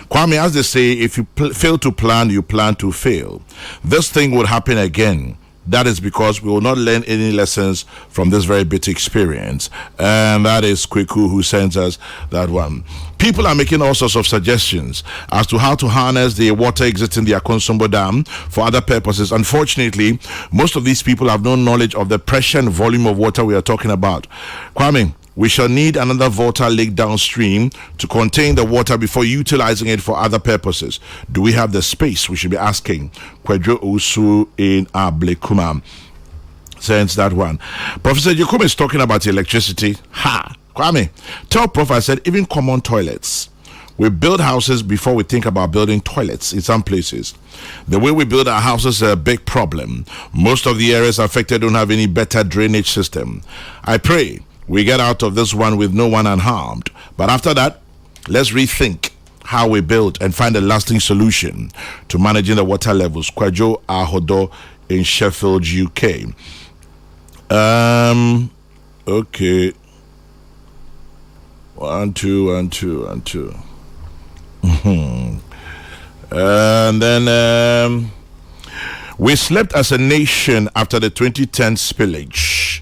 Kwame, as they say, if you fail to plan, you plan to fail. This thing would happen again. That is because we will not learn any lessons from this very bitter experience. And that is Kokrokoo who sends us that one. People are making all sorts of suggestions as to how to harness the water exiting the Akonsombo Dam for other purposes. Unfortunately, most of these people have no knowledge of the pressure and volume of water we are talking about. Kwame, we shall need another water lake downstream to contain the water before utilizing it for other purposes. Do we have the space? We should be asking. Kwadwo Usu in Ablekuma sends that one. Professor Jacome is talking about electricity. Kwame, tell Prof I said even common toilets. We build houses before we think about building toilets in some places. The way we build our houses is a big problem. Most of the areas affected don't have any better drainage system. I pray we get out of this one with no one unharmed. But after that, let's rethink how we build and find a lasting solution to managing the water levels. Kwajo Ahodo in Sheffield, UK. Okay. 1, 2, 1, 2, 1, 2. And then we slept as a nation after the 2010 spillage,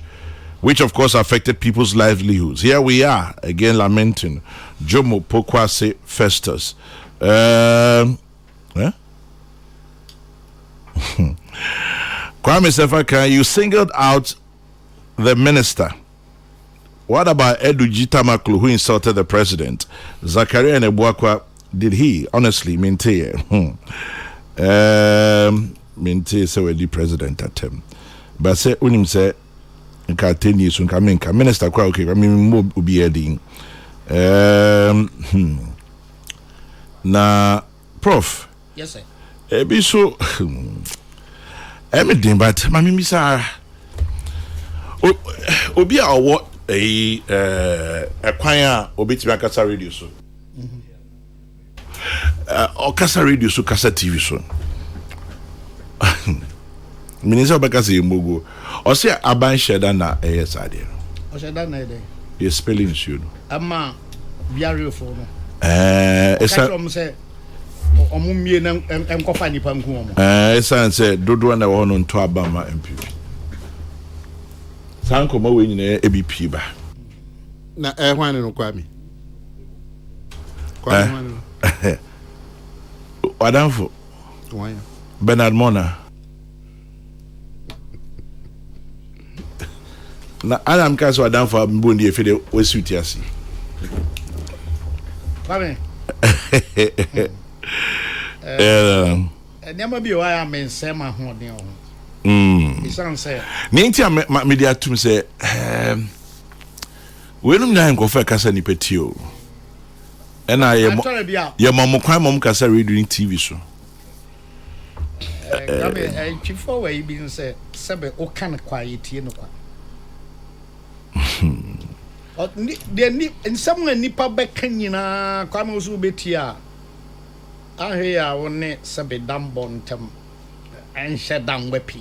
which of course affected people's livelihoods. Here we are again lamenting. Jomo Pokwase Festus. Kwame Sefaka, you singled out the minister. What about Edu Jitamaklu, who insulted the president? Zakaria Nebuakwa, did he honestly maintain? Maintain say the president at him. But say unim say nka 10 years nka menka minister kwa okay I mean mo obi edin. Na prof. Yes sir. Ebi so everything but mami misa obi a what a kwan a obetimi akasa radio so or kasa radio so kasa TV so Minister Bakasi Mugu or say Aban Sheda na yes idea o sheda na ide you spelling you ama biare fo no esa say omumie na enkofa nipa nku omo esa say dodo na wo no nto abama MPP sanko ma we nyina EBP ba na hwan no Kwame Adamfo Why? Bernard Mona na Adam kaso Adamfo mbondi efede wesuti asi Kwame nyama bi wa ya mensema ho den o isan say ninti media tum say wenum na nkofa kasa ni petio ena ye mom kwan mom kasa radio TV so Kwame chifo wa ibi say sebe o kan quiet no kwa ni nsam nipa beka nyina Kwame osu betia ahwe ya woni sebe dambo ntem enhye damwe pi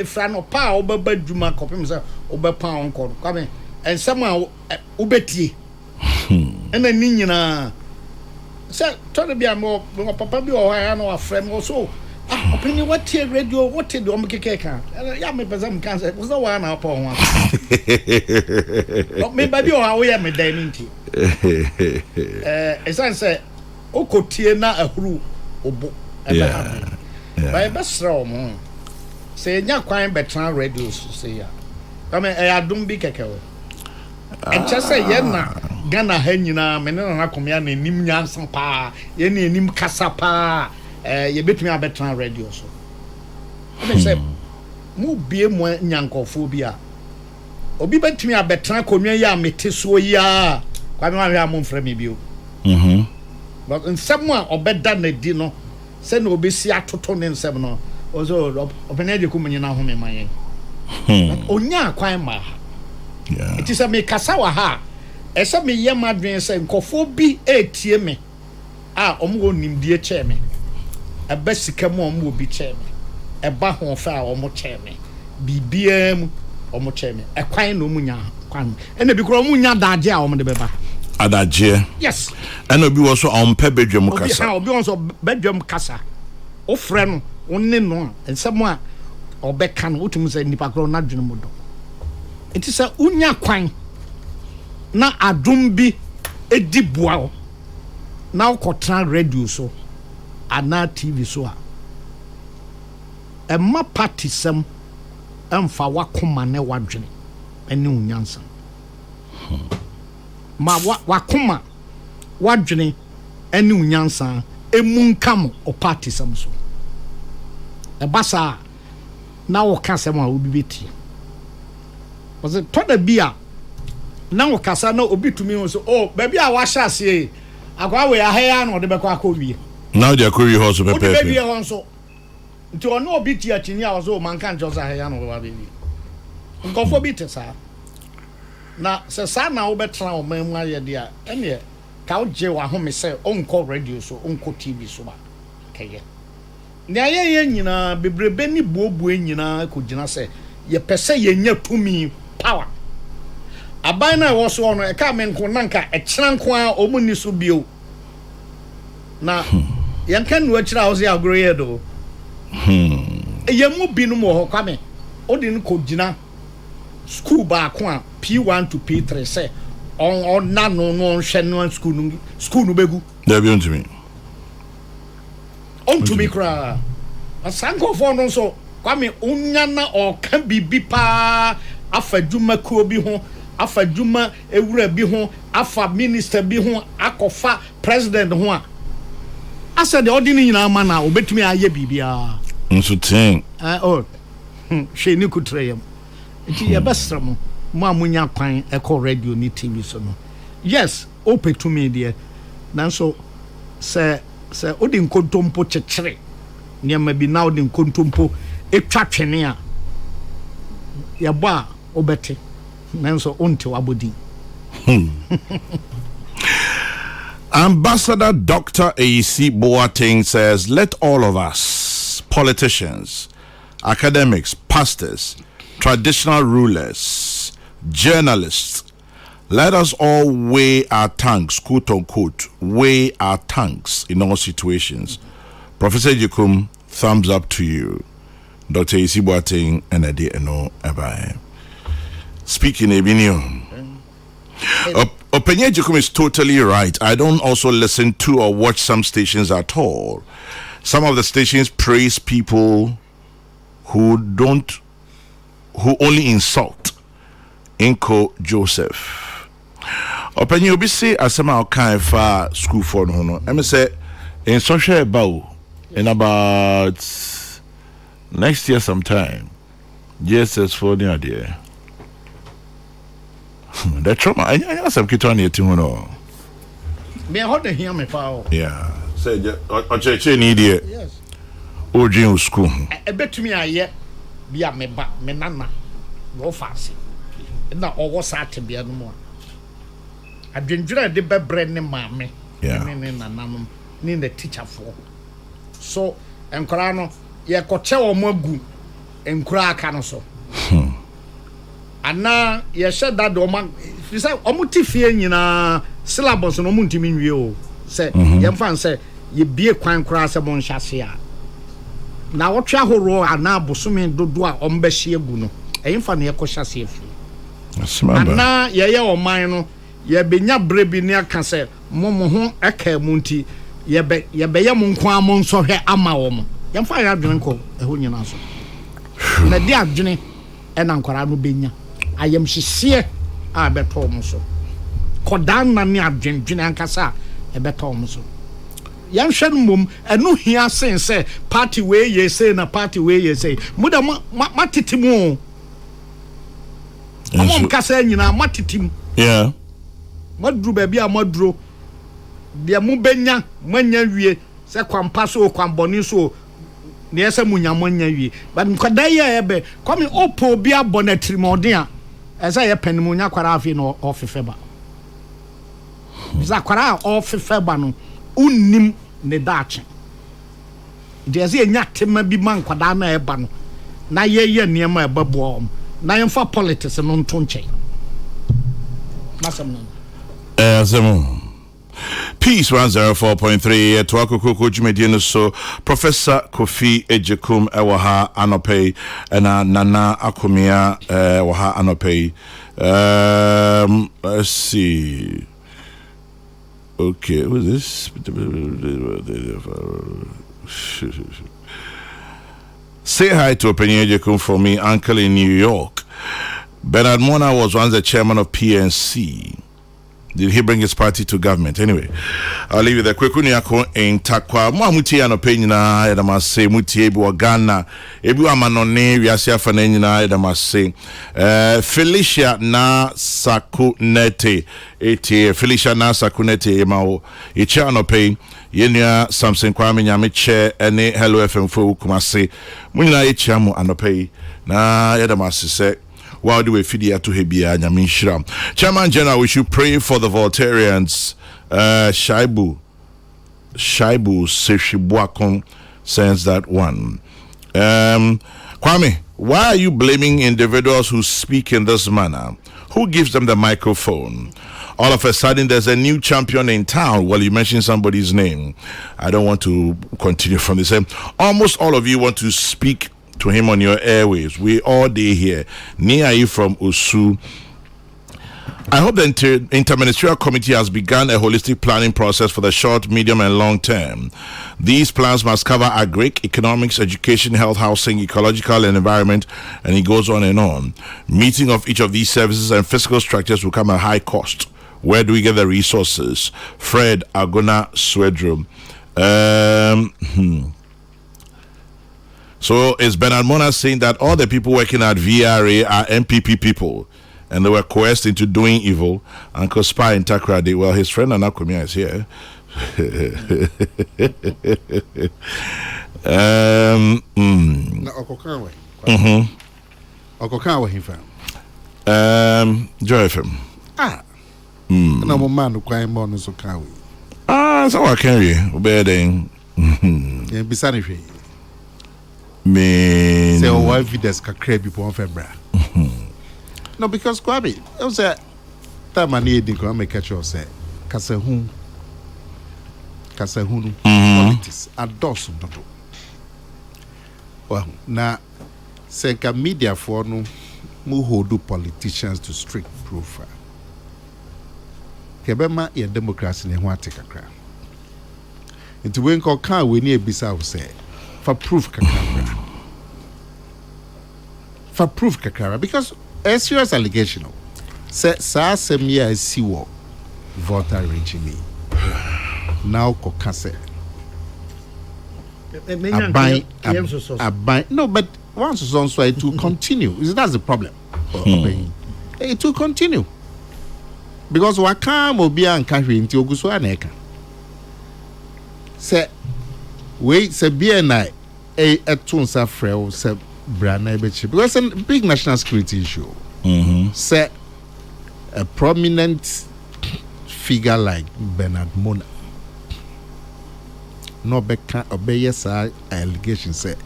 fra no pa obaba djuma kopim se obepa onko Kwame ensam a obetie ena ni nyina se tore bia mo papa bi o ha na afra mo so opini what radio what the omkeke kan ya me pesa mkan se so wa na pa ho me ba bi o ha wo ya me dan nti esan se okotie na ahuru obo ba ba sra mo se nya kwan betran radio se ya kama adum bi keke o enche se ye na Ghana ha nyina me na komia na nim nyansan pa ye na nim kasa pa ye betumi abetran radio so me say mu bie mu nyankofo bi a obi betumi abetran konwa ya mete so ya kwa me wa mo mfra me bio but nsem a obeda na di no se na obesi atoto ne nsem no ozo opene de ko nyina ho me mayen onya kwan ma yeah it is a me kasa wa ha esa me ye madwen se nkofo bi etie me a omwo nimdie che me eba sika mu omwo bi che me eba ho fa a omwo che me bibiam omwo che me ekwan no munya kwan ena bi kro munya daje a omde beba adaje yes ena obi wo so ompe bedwem kasa obi won so bedwem kasa o frɛ no wonne no ensem a obeka no utum se nipa kro na dwene mu do it is a unya kwan na adum bi edi boa na ukotra radio so ana TV so a emma party sem emfa wakoma ne wadwene ene unyansa ma wakoma wadwene ene unyansa emunkam o party sem so ebasa na wo kasem a obi beti was it toda bia na wo kasa na obi tumi ho so oh baby a wa hya ase akwa we ahaya na ode bekọ akọwie now they akọwie ho so pepe ode be ho so nti ono obi ti atini a so man kan josa ahaya na wo ba baby nkofo bi te sa na se sa na wo betra o man mu aye dia ene ka o je wa ho me se onko radio so onko TV so ba keye ne aye nyina bebrebe ni buobuo nyina ko gina se ye pese ye nya tumi power aban na wo so no e ka men ko nanka e kyeranko a omuni so bio na yanka nu akira wo se agoro ye do ye mu binu mo ho kwame odin ko gina school ba ko a P1 to P3 se on na no hwe no school no begu da bi ontumi kra asanko fo no so kwame unya na o ka bibi pa afadwuma ko bi ho afadwuma ewura bi ho afa minister bi ho akofa president ho a asa de odini nyina ma na obetumi aye bibia nso ten hwe ni kutreyam enti ye besram mo amunya kwan eko radio ni TV so no yes opetumi de nanso se odin kontompo chekere niam bi na odin kontompo etwa twene a ye bo a obete nanso onte wabodi Ambassador Dr. A.C. Boateng says, let all of us, politicians, academics, pastors, traditional rulers, journalists, let us all weigh our tongues, quote unquote, weigh our tongues in all situations. Professor Jekum, thumbs up to you. Dr. A.C. Boateng and Adi Eno Ebae. Speaking Ebinio. Openye Jekum is totally right. I don't also listen to or watch some stations at all. Some of the stations praise people who only insult. Inko Joseph. Openye obi say asema okan fa school for no. Eme say in social about in about next year sometime. JSS for the idea. The trauma I some kitwa na eti ho no. Me hold hear me pa. Yeah. Say ocheche ni die. Yes. Ojin school. E betumi aye bia me ba me nana go fast. Na owo sa tebia no mu a. Adwendwira de bebre ne maame. Yeah. Ne nananom ne the teacher for. So enkora no ye koche wo mo agu enkora aka no so. Ana ye said that o man fi say omuti fie nyina syllabus no muntimi nwie o say ye mfa say ye bie kwan kora say mon hyase a na wotwe ahoro ana bosome dodo a ombehye agu no eyimfa na ye ko hyase afi ana ye o man no ye benya brebi ne aka say mo ho aka munti ye be ye mo nko amon so hwe ama wo mo ye mfa ya adwene ko eho nyina so na di adwene e na nkwara no benya ayam hyehyɛ a beto mo so kodan na ne adwendwene ankasa e beto mo so yan hwɛ no mom ɛno hia sen sɛ party we ye say na party we ye say muda matetimu amom kasa nyina matetimu yeah maduru ba bia maduro de mu benya manya wie sɛ kwampa so kwambɔni so ne yɛsɛ munya manya wie but nkɔda ye ebe come opo bia bonatrimodin a ɛsɛ yɛ panimu nya kwara afi no ofefeba bisa kwara ofefeba no unnim ne dache de ɛsɛ nya tema bi man kwada na ɛba no na ye niema ɛbabo na yɛmfa politics no nto nkyɛn masam no Peace 104.3 at Kokrokoo Jumediano. So Professor Kofi Ejekum Ewaha Anope and Nana Akumia Waha Anope. Let's see. Okay, who's this? Say hi to Openye Ejekum for me, uncle in New York. Bernard Mona was once the chairman of PNC. Did he bring his party to government? Anyway, I'll leave you there. Kwekuniako in Takwa. Mo amuti anopenya ya damase muti ebi wa Ghana. Ebi wa manone wiasia fane na damase. Felicia na Sakunete. Felicia na Sakunete emao. Iche anope yenya Samson Kwame Nyamiche ene Hello FM fo kumase. Munina iche amu anope na ya damase se while do we feed to Hebia Nyamishra. Chairman General, we should pray for the Voltarians. Shaibu Seshibuakon sends that one. Kwame, why are you blaming individuals who speak in this manner? Who gives them the microphone? All of a sudden, there's a new champion in town. Well, you mentioned somebody's name. I don't want to continue from the same. Almost all of you want to speak to him on your airwaves. We all day here. Nia from Osu. I hope the Interministerial Committee has begun a holistic planning process for the short, medium, and long term. These plans must cover agric, economics, education, health, housing, ecological, and environment, and it goes on and on. Meeting of each of these services and physical structures will come at high cost. Where do we get the resources? Fred Agona Swedrum. So is Bernard Mona saying that all the people working at VRA are MPP people and they were coerced into doing evil? Uncle Spy in Takrady, well, his friend Anakumia is here. Joy FM. No man who came on so can we. so what can you bedding? Beside it. Me Say, oh, evidence can create people on February. No, because Kwabi, it was a time I need to come make a choice. Say, Kasahun, politics, and doors of not. Well, now, say, media for no, who hold politicians to strict profile. Kebema your democracy in what take a crowd. Into when call can we near Bissau say for proof kakara. For proof kakara because a serious allegation say sa semia see what voter regime now kokase a buy no but once it's on so it will continue that's the problem it will continue. Because wakam obi an kahwe nti oguso aneka se we se bia na etunsa frɛ se brana ebechi because it's a big national security issue. Say a prominent figure like Bernard Mona no beka obey sa allegation say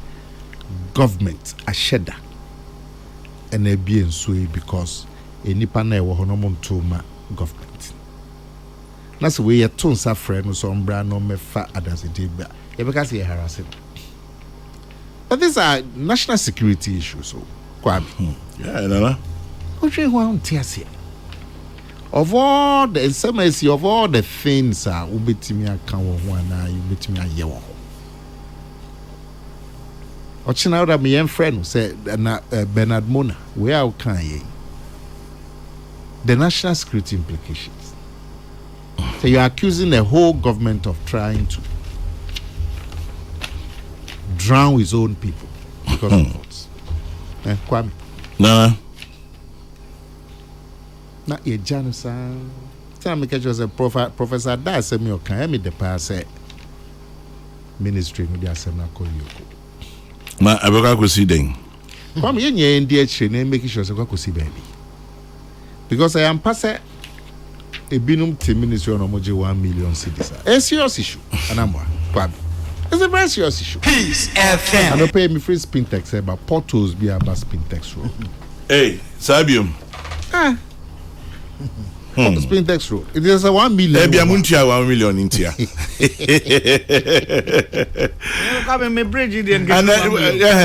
government asheda and e bi enso because enipa na e wo hono montoma government. That's the way you turn suffering no so umbra no me fa adasity ba. You because you harassing. But these are national security issues. So, Kwabi. Yeah, no. What you want to say? Of all the SMSC of all the things ubetimi account one na you betimi ayewo. Ochina that me friend say Bernard Mona where can ye? The national security implications. So you're accusing the whole government of trying to drown his own people because of votes. Kwame. No. Not your Janison. Tell me, because a professor that said me, okay, me the pass ministry with the assembly. Ma, I will see them. Come in here in the name, making sure I could see baby. Because I am passing a binum to ministry on 1 million citizens. A serious issue. And I'm it's a very serious issue. Peace FM. I don't pay me free spin tax about portals be about spin tax road. Hey, Sabium. Spin tax road. It is a 1 million. Maybe I'm 1 million in here. Come me bridge it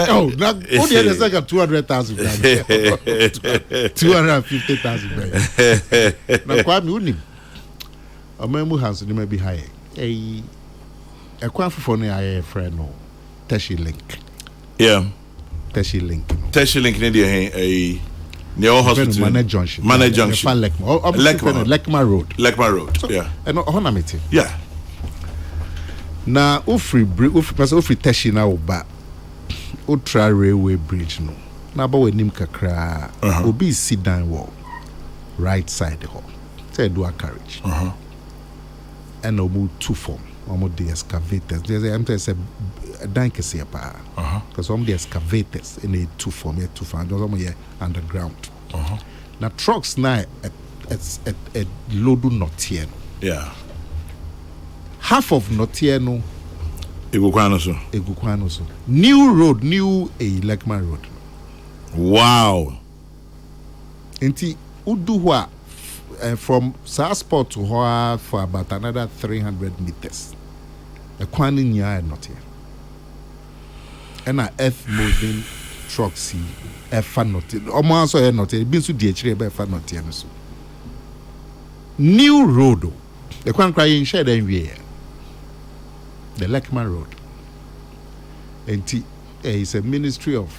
oh, now what the other second 200,000 250,000. Now Kwame unim. A memu has may be high. A quaff for a friend no Teshi link. Yeah. Teshi link. Teshi link a near hospital. Manage Junction. Manage Junction. Lekma Road. Lekma Road. So, yeah. And honamity. Yeah. Now, Ufri Teshi na uba. Ultra railway bridge no. Na ba we nim kakra. Obi sit down wall. Right side the hall. Say do a carriage. And omu two form. Omu the excavators. There's a dank here pa. Because omu the excavators in a two form. There's omu here underground. Now trucks now a loadu notieno. Yeah. Half of notieno. Egukwano so. New road, new Lekma road. Wow. Inti uduwa from Southport to Hoa for about another 300 meters. A kwani nya not here. And a earth moving trucks efa not here. Omo so not here. Bin su di echire be efa not here so. New road. The kwan cry in share then we the Lekma Road. And it's a ministry of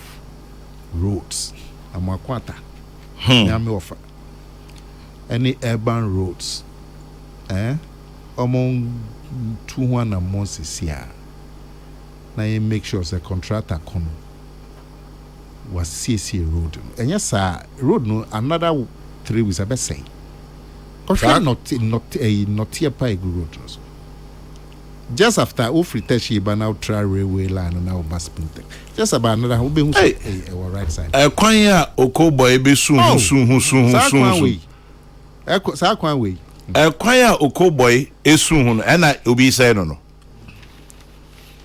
roads. Amakwata. Nyame offer. Any urban roads. Among 200 months this year. Now you make sure the contractor come was CC road. And yes, sir, road no another 3 weeks I best say. Not here by road. Just after Ufri Teshi now try railway line and now bus pintek. Just about another who be our right side. Kwanya Okobo ebe soon. Sakwan way. kwaya okoboy esu hu and obi say no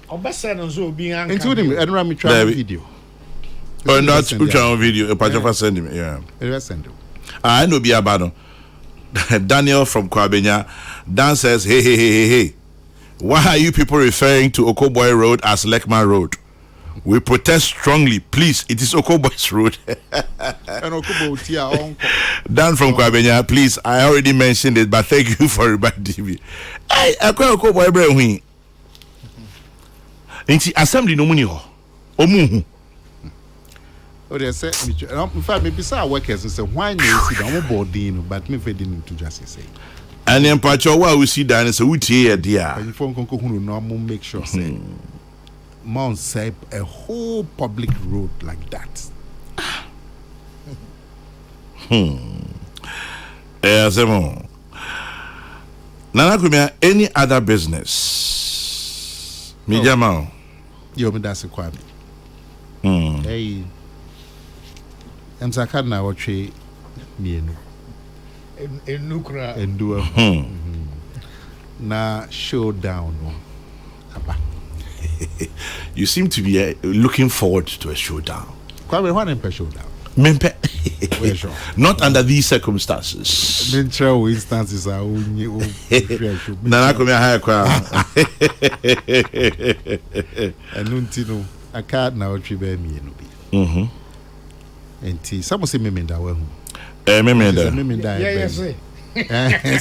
obese no so obi anka into him and me try video or not ultra video a patch send him yeah send him I know be about Daniel from Kwabenya. Dan says hey why are you people referring to Okoboy Road as Lekman Road? We protest strongly. Please, it is Okoboy's road. Dan from Kwabenya, please, I already mentioned it, but thank you for reminding me. Hey, Okoboy Brewing. Inti assembly no money ho. Omu. Oh, they say, in fact, maybe some workers say, why you see the boarding, but me feeding to just say. And then Pacho, why we see that is a dear. And you phone normal make sure say. Mount Sep a whole public road like that. Nana Kumia, any other business? Media Mao. You mean that's a quite. Hey, I'm Sakad now, what tree me in Nukra and do a na showdown. You seem to be looking forward to a showdown. Kwame, one in showdown. Not under these circumstances. Instances are only. Nana come here, and Nuntino, a card now, Tribe me. And some say, Memenda, well, Memenda, yes,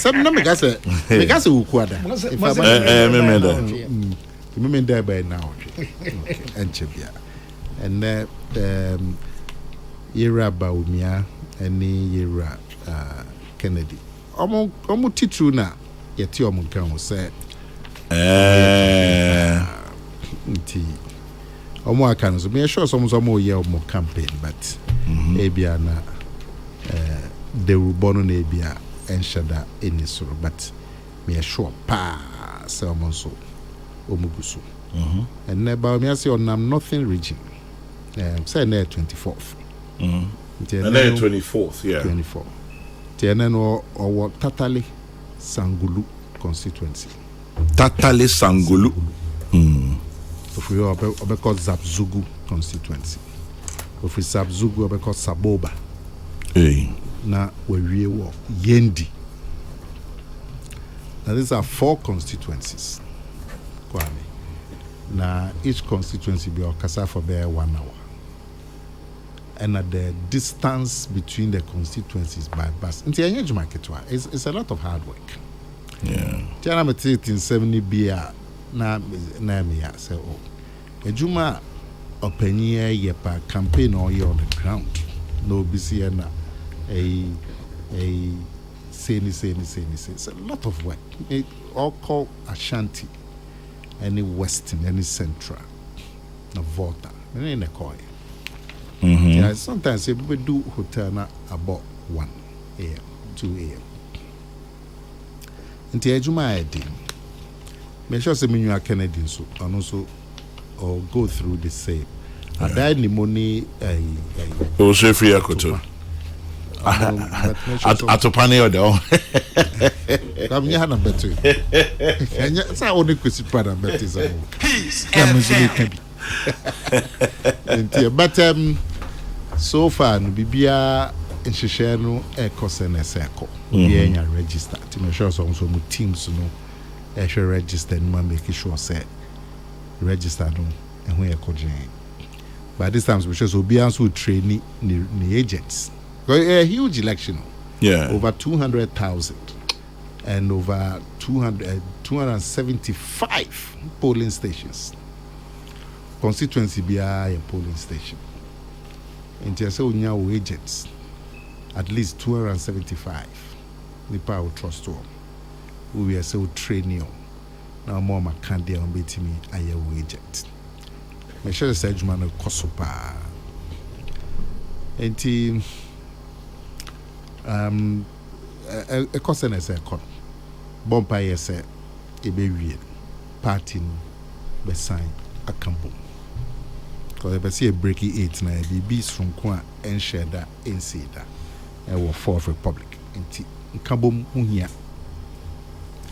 some number gas a Uquada. Memenda. Memenda by now, and Chibia. And Yera Baumia and Yera Kennedy. Almost true now, yet your Munkan said. Omo can so me sure some more year more campaign, but Abiana they were born on Abia and Shada in this sort, but me sure pa salmon so Omugusu. And never me say on nothing region. Say near 24th. And then 24th, yeah. 24. Tienen or Tatale Sangulu constituency. Tatale Sangulu. If we are called Zabzugu constituency. If we Zabzugu, we called Saboba. Now we walk Yendi. Now these are 4 constituencies. Kwame. Now each constituency be Okasa for bare 1 hour. And at the distance between the constituencies by bus. It's a lot of hard work. Yeah. Tiana me 70 BR na me ya say oh. Ejuma openia yepa campaign or you on the ground. No BC na a say. It's a lot of work. It all called Ashanti, any Western, any Central, no Volta, any in the coy. Yeah, sometimes we do hotel na about 1 a.m., 2 a.m. Until Ejuma Edi, make sure say you are Kennedy so and also or go through the same. I died the money. Also free akoto. Atopane odo. Come here na better. And say only kwesi pada better say. But so far no bibia nhihye no ekose na seko obi anya register to make sure so mu teams no register no make sure say register no ehun ekojen. By this times we should obi answer train the agents. A huge election. Yeah. Over 200,000 and over 275 polling stations. Constituency be a polling station. And just so now agents, at least 275. Nipa will trust to them. We are so training. Now more my candy on beating me a agent. Make sure the surgeon will kosopa. And team a question is a con. Bompa yes a baby party be sign a campo. Because if I see a breaky 8 na BBs from Kwa and share that and say that I will 4th Republic in Kabum Unia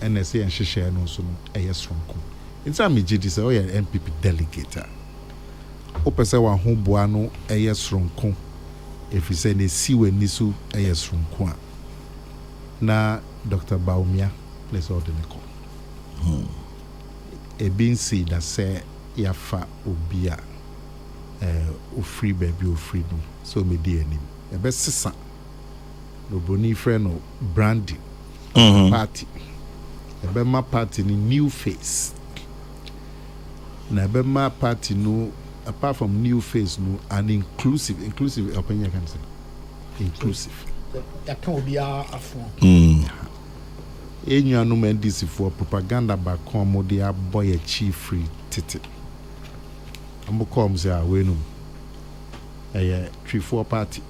and I say and share no so no sonko insa me gidi say oya MPP delegate opese wa ho boa no sonko if you say ne siwe nisu sonko a na Dr. Baumia let's order the call e bin see that say ya fa obi a o free baby o free no so me di anim e be sesa no boni friend no branding party e be ma party ni new face na e be ma party no apart from new face no an inclusive opinion can say inclusive ya kan obi afo enyu anu ndc for propaganda ba kon mo de aboy a chief free tete ambokom say awenum tree for party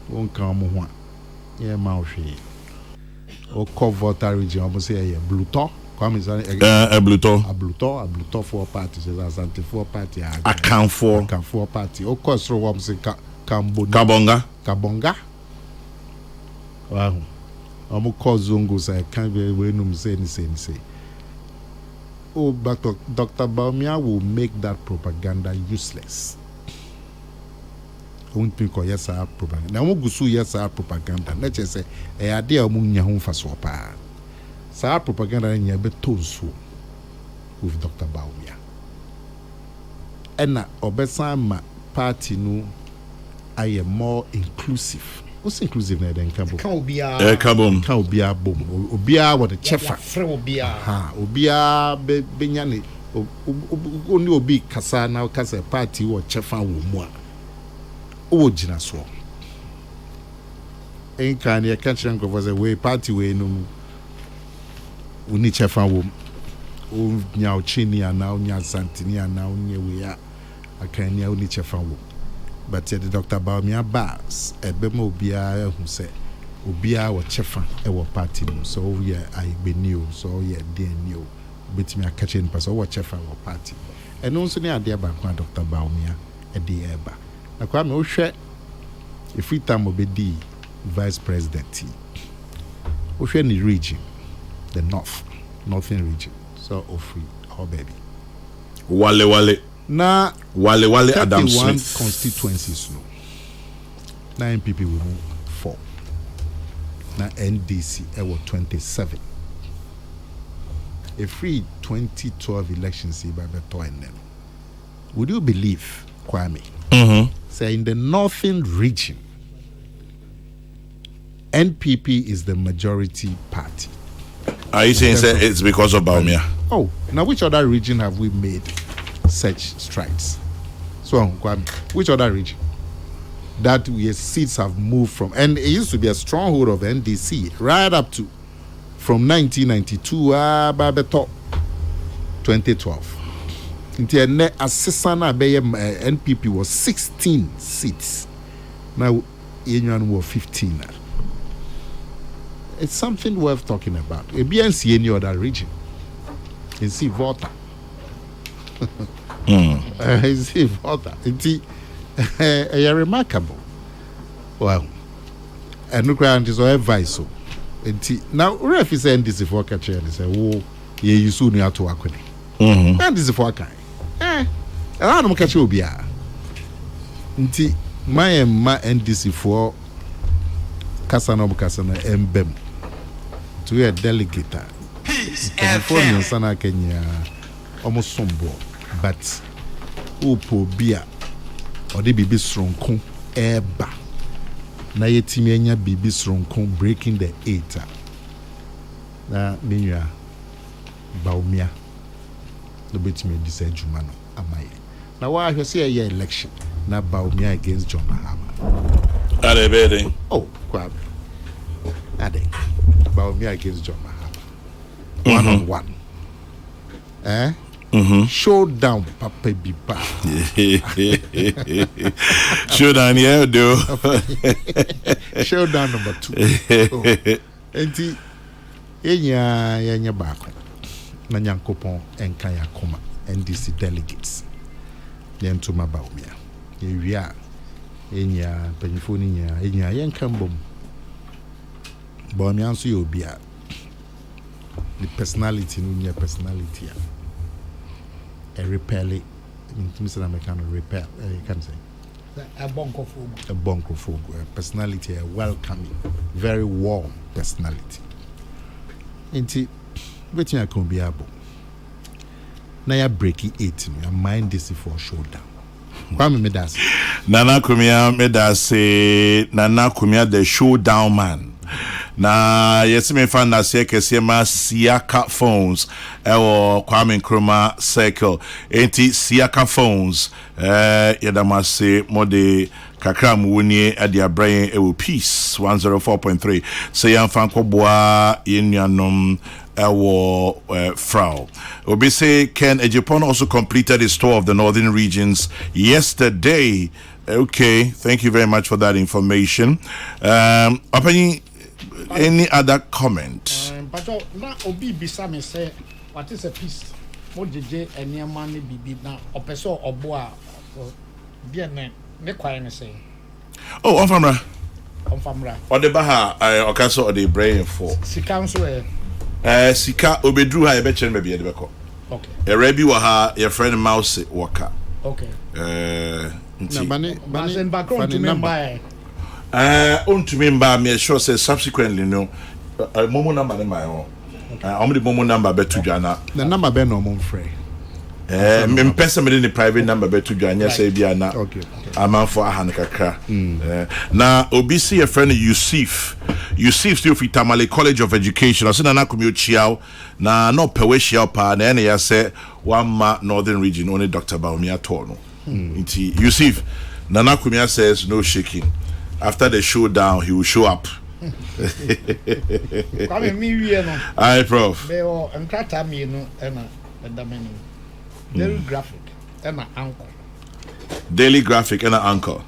won kan mo ho a ye ma ohwe o cover region omo say bluto come is bluto for party say asante for party account for party o course ro wom say kabonga wow omo cause zongo say can be wenum say ni say oh but Dr. Baumia will make that propaganda useless. Won't think yes propaganda. Na mo gusu yes propaganda. Na che say e ade a mo nya ho faso pa. Sa propaganda nya be tonso with Dr. Baumia. And obesan ma party no I am more inclusive. What's inclusive na den kabo? Kan obia bom. Obia what the chefa. Obia be nyane. Only obi kasa na kasa party wo chefa wo mu a. O gina so. En kan ye kan chan go for we party we no mu. Uni chefa wo. O nya o chini ana o nya santini ana o nye we a. Akan nya uni chefa wo. But the Dr. Baumia Bas, a bemo bia who said, Ubia or Chefa, our party, so yeah, I be new, so yeah, dear new, bet me a catching pass or Chefa or party. And also near dear back Dr. Baumia, a dear eba. I come no share if we time be the vice president. Ocean region, the northern region, so free, our baby. Wale. Na Wale Adam Smith constituencies no. 9 people will move 4. Na NDC ewo 27. A free 2012 elections by Beto and them. Would you believe, Kwame? Say in the northern region, NPP is the majority party. Are you saying it's because of Baumia? Oh, now which other region have we made such strides? So, which other region that we seats have moved from? And it used to be a stronghold of NDC right up to from 1992 by the top 2012. Until assistant NPP was 16 seats. Now, Union was 15. It's something worth talking about. A BNC any other region. You see, Volta. See, Volta. It's remarkable. Well, and look around is all advice. Now, if you say this for catcher, and say, oh, you soon have to work with it. And this is for a kind. I don't catch you. Be my NDC for Kasana Mbem to a delegate. California Sana Kenya almost sombo, but Upo Bia or the baby strong con eba. Na yetimenya baby strong con breaking the 8. Na Minya Baumia. The bit me decide Jumano Amaye. Now why I say a year election na Baumia against John Mahama. Are they betting? Oh, Kwame. Ade. Baumia against John Mahama. 1-on-1. Showdown, Papa Biba. Showdown, yeah, do. Showdown number 2. Enti, enya bako. Na Nyankopon enka yakoma NDC delegates. Yentuma Baumia. Yewia enya panyifoni enya yenka mbom. Baumia nso ye obia. the personality no your personality a repel it Mr. American repel you can say a bonkofo personality a welcoming very warm personality inti wetin I can be able na ya breaking 8 your mind is for showdown Kwame Medase Nana Kumia the showdown man na yes me fan na se kese ma Siaka phones ewo Kwame Nkrumah circle enti Siaka phones yadama se mode kakra muwoni ade abrain ewo peace 104.3 se yamfa nkwoboa yenuanom ewo frau obi say Ken Ejipon also completed his tour of the northern regions yesterday. Okay, thank you very much for that information. Any other comment? But na obi bisa me say what is a peace? Mo jeje eniama ne bibi na opeso obo a bien ne kwai ne say. Oh, on famra. O de baha okaso o de brain for. Sika nso Sika obedru ha e be chen me be de beko. Okay. E rebi wa ha your friend mouse waka. Okay. Bani background to member on to member me sure say subsequently no momo number my own. I'm the momo number betu jana. The number be no mom free. Me person me the private number betu jana say bia na. Okay. I'm for ahan kakra. Na obi see a friend Yusuf still fit Tamale College of Education. I say na komi chiao na no pewe chiao pa na ene ya say one ma northern region only Dr. Baumi ato no. Inti Yusuf Nana Kumia says no shaking. After the showdown, he will show up. Aye, Prof. Daily graphic and an uncle. Daily graphic and an uncle.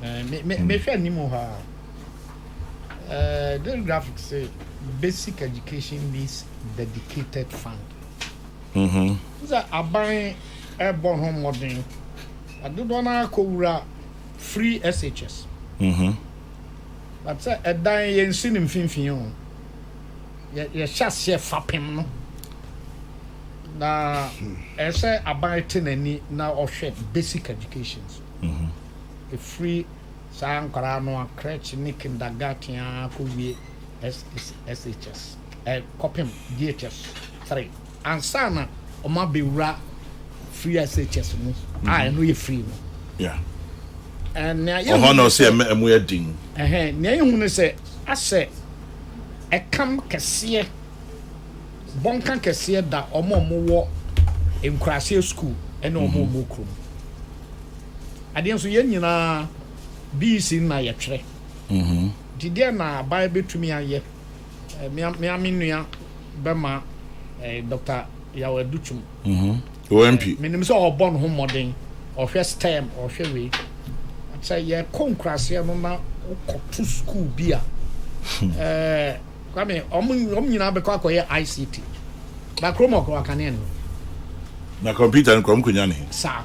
Daily graphic say basic education needs dedicated fund. I buy airborne home modeling. I do not call free SHS. But say a dying in sin finfion. You just say fapping no. Na I say I buy any now or share basic educations. A free sang karano crèche ni kindergarten could be SHS. A copy DHS 3. And sana o ma be free SHS no. I know you free no. Yeah. And now you honor say am we ding. Now you want to say I say a cam kesiye bonkan kesiye da omo wo in Krasia school and omo mo krum. Adian so yen nyina BC na ye twere. Dide na Bible to me aye. Me aminua bema Dr. Yaweduchum. OMP. Menim so obon ho modern or first term or we say ye konkrasia no na to school bia kwame nyina be kwa koye ICT ba kromo ko akane no na computer and krom kunya ne sa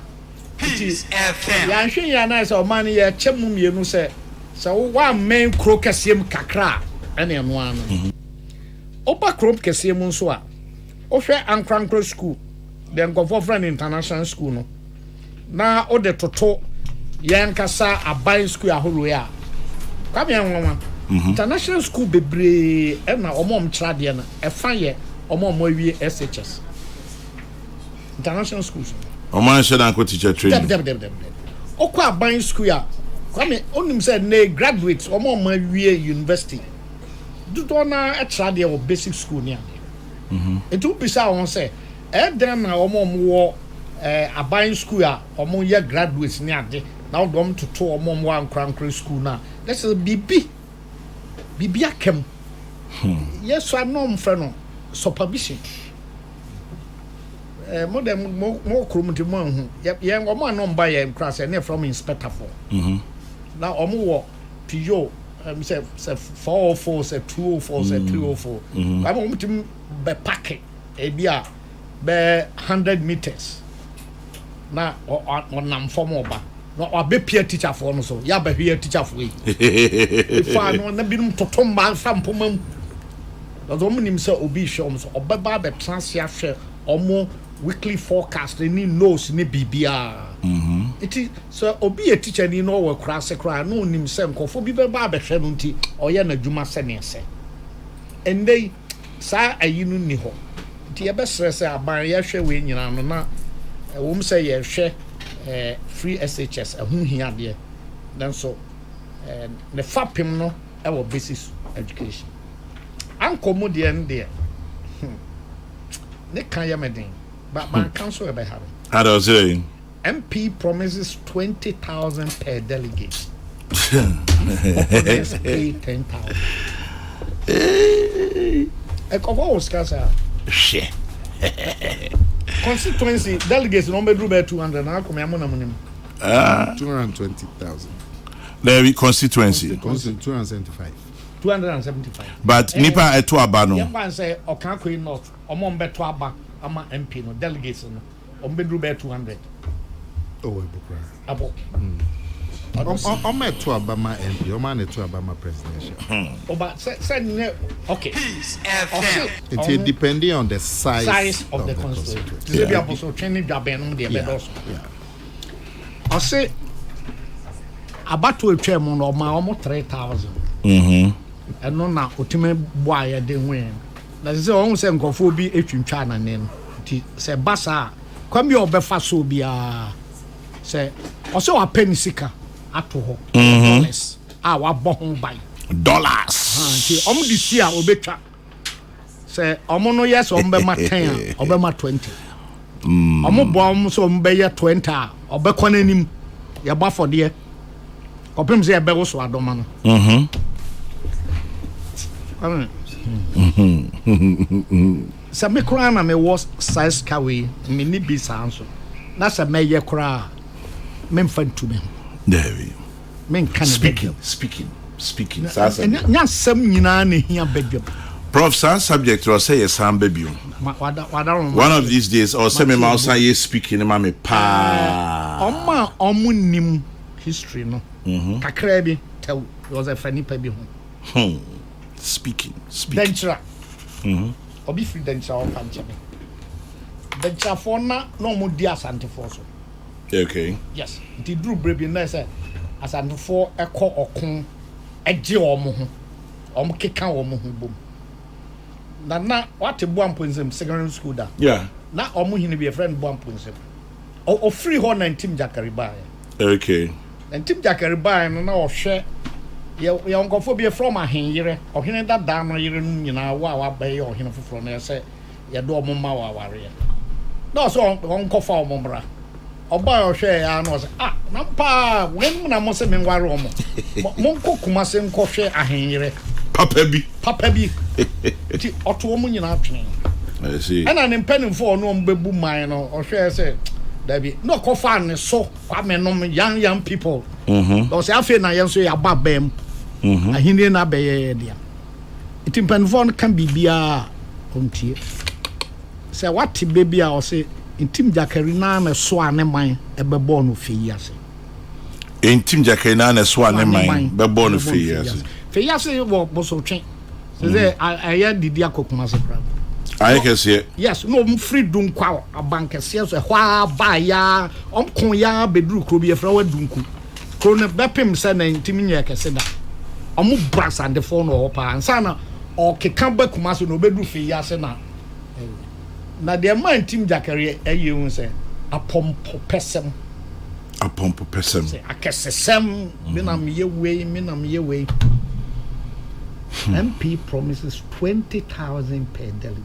ya hwe ya na say o man ye chemu mienu say wa main kro kasiem kakra ene no ano opa krom kasiem nso a o hwe ankrankro school then go for friend international school no na o de toto yen kasa abai school ahoro ya kwame nwanwa international school bebre e na omom trade na e fa ye omom awie SHS international schools oman she dan ko teacher training okwa abai school ya kwame onim say na graduates omom awie university do na e trade o basic school ni ade etu bisa won say e den na omom wo abai school a omom ye graduates ni ade now dom to omom one crankry school na this is bibi akem yes so no mfre no supervision modern mo krom de mo hu ye omo no mba ye class na from inspector for na omo wo piyo say 404 say 204 say 304 am omo tim be pack e bia be 100 meters na onam form oba no abe peer teacher for no so ya be here teacher for if I no na binum totom ba fa mpomam Because nim say obi show so obeba be transia hwe omo weekly forecast ni knows ni bibia. It is so obi a teacher ni no we kra se kra no nim say nkofo bi be ba be hwe no nti oye na dwuma se ne se. Endey sa ayinu ni ho. Nti ye be stress aban ye hwe we nyina no na wom say ye hwe free SHS ehun hia de. Then so the fapim no our basic education. Ankomo de en de. Ne kan ya medin. But my council ebe have. How does it? MP promises 20,000 per delegate. Opponents pay 10,000. Ekofo uskasa. Shit. Constituency delegates no be 200 na come amona munim. 220,000. The constituency. 275. 275. But nipa eto abano. Yamba say Okanko North, omo mbeto aba ama MP no delegates no. Ombe 200. Oh, Ebukra. Abo. Oma eto abama MP, oma na eto abama presidential. Oba say okay. It depending on the size of the constituency. This be also training jaben dey bedos. I say about to a mo no ma almost 3,000. And no na otime boy ya de wen. Na say on say nkofo bi etwintwa na ne no. Ti say basa kwame obefa so bia say o say wa pen sika ato ho dollars wa bo ho ban Dollars. Ti omo di si a obetwa say omo no yes ombe ma 10 obe ma 20 omo bo omo so ombe ye 20 a obe konanim ya ba for de kopem say ebe wo so adoma no Sa me kura na me was size kawe me ni bi sa anso na sa me ye kura me mfantu me There. me kan Speaking. Sasa. nya sam nyina na hia bedwam Prof, some subject was say yes, I'm baby. One of these days, or semi mouse I speaking, mammy pa. Oma nim history no. Kakra bi tell was a funny pa bi ho. Speaking. Dentra. Obi free dentra o panche me. Dentra for na no mo di asante for so. Okay. Yes. Nti dru brebi na say asante for ekọ okun eje omo ho. Omo keka omo ho bom. Na what a buampunzim secondary school da. Yeah. Na omo hini be a friend buampunzim. O free ho na ntim jakariba. Okay. Ntim jakariba no na o hwe ya onkofo be from ahen yire. Ohene da da no yire no nyina wa ba ye ohene foforo na say ye do omo ma wa ware. Na so onkofa omo mra. Oba o hwe ya no say na pa wen na mo se me nware omo. Mo nkokuma se nkofwe ahen yire. Papa bi. Ti oto omo nyina atwen. I see. And an impending for no bebu mine or share say Debbie no cofa ne so kwame no young people. Because I feel na yen so ya babem. A hindi na be ye dia. It impending for can be bia ontie. Say what baby I say intim jakari na na so ane man e be born no fe yase. Intim jakari na na so ane man be born no fe yase. Fe yase wo boso twen. Say I hear didi akokuma se problem. I can see it. Yes, no free dunkwa abanka se so hwa ba ya omkon ya bedru kro bi e fra wa dunku. Kro ne bepem se na ntimi nya kese da. Omo brass and the phone o pa ansa na o keka ba kuma so no bedru fe ya se na. Na de man tim jakare ayehu se apompo pesem. Apompo pesem. Se akesesem me na me we. MP promises 20,000 per delegate.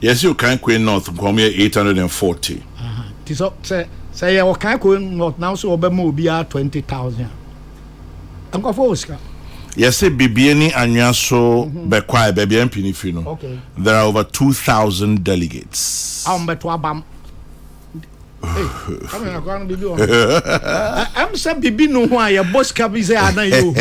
Yes, you can't quit North come here 840. So say you can't quit North now, so Obama be 20,000. I'm going for Oscar. Yes, Bibiani and Yaso Bequai, baby MP Nifino. Okay. There are over 2,000 delegates. I'm better Abam. I'm saying Bibi no why your boss can say I know you.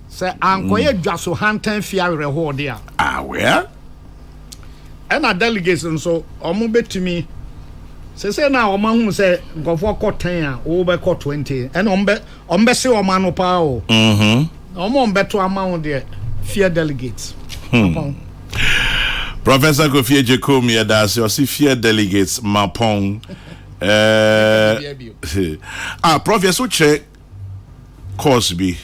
Say Uncle Jaso Hanten Fiare hold there. Where? And a delegation so omo betimi say na o ma hu say gofo ko 10 a o be ko 20 and on be say o ma no pa o o mo beto amount there fear delegates. Professor Kofi Ejekomi adase o si fear delegates mapon Professor check course be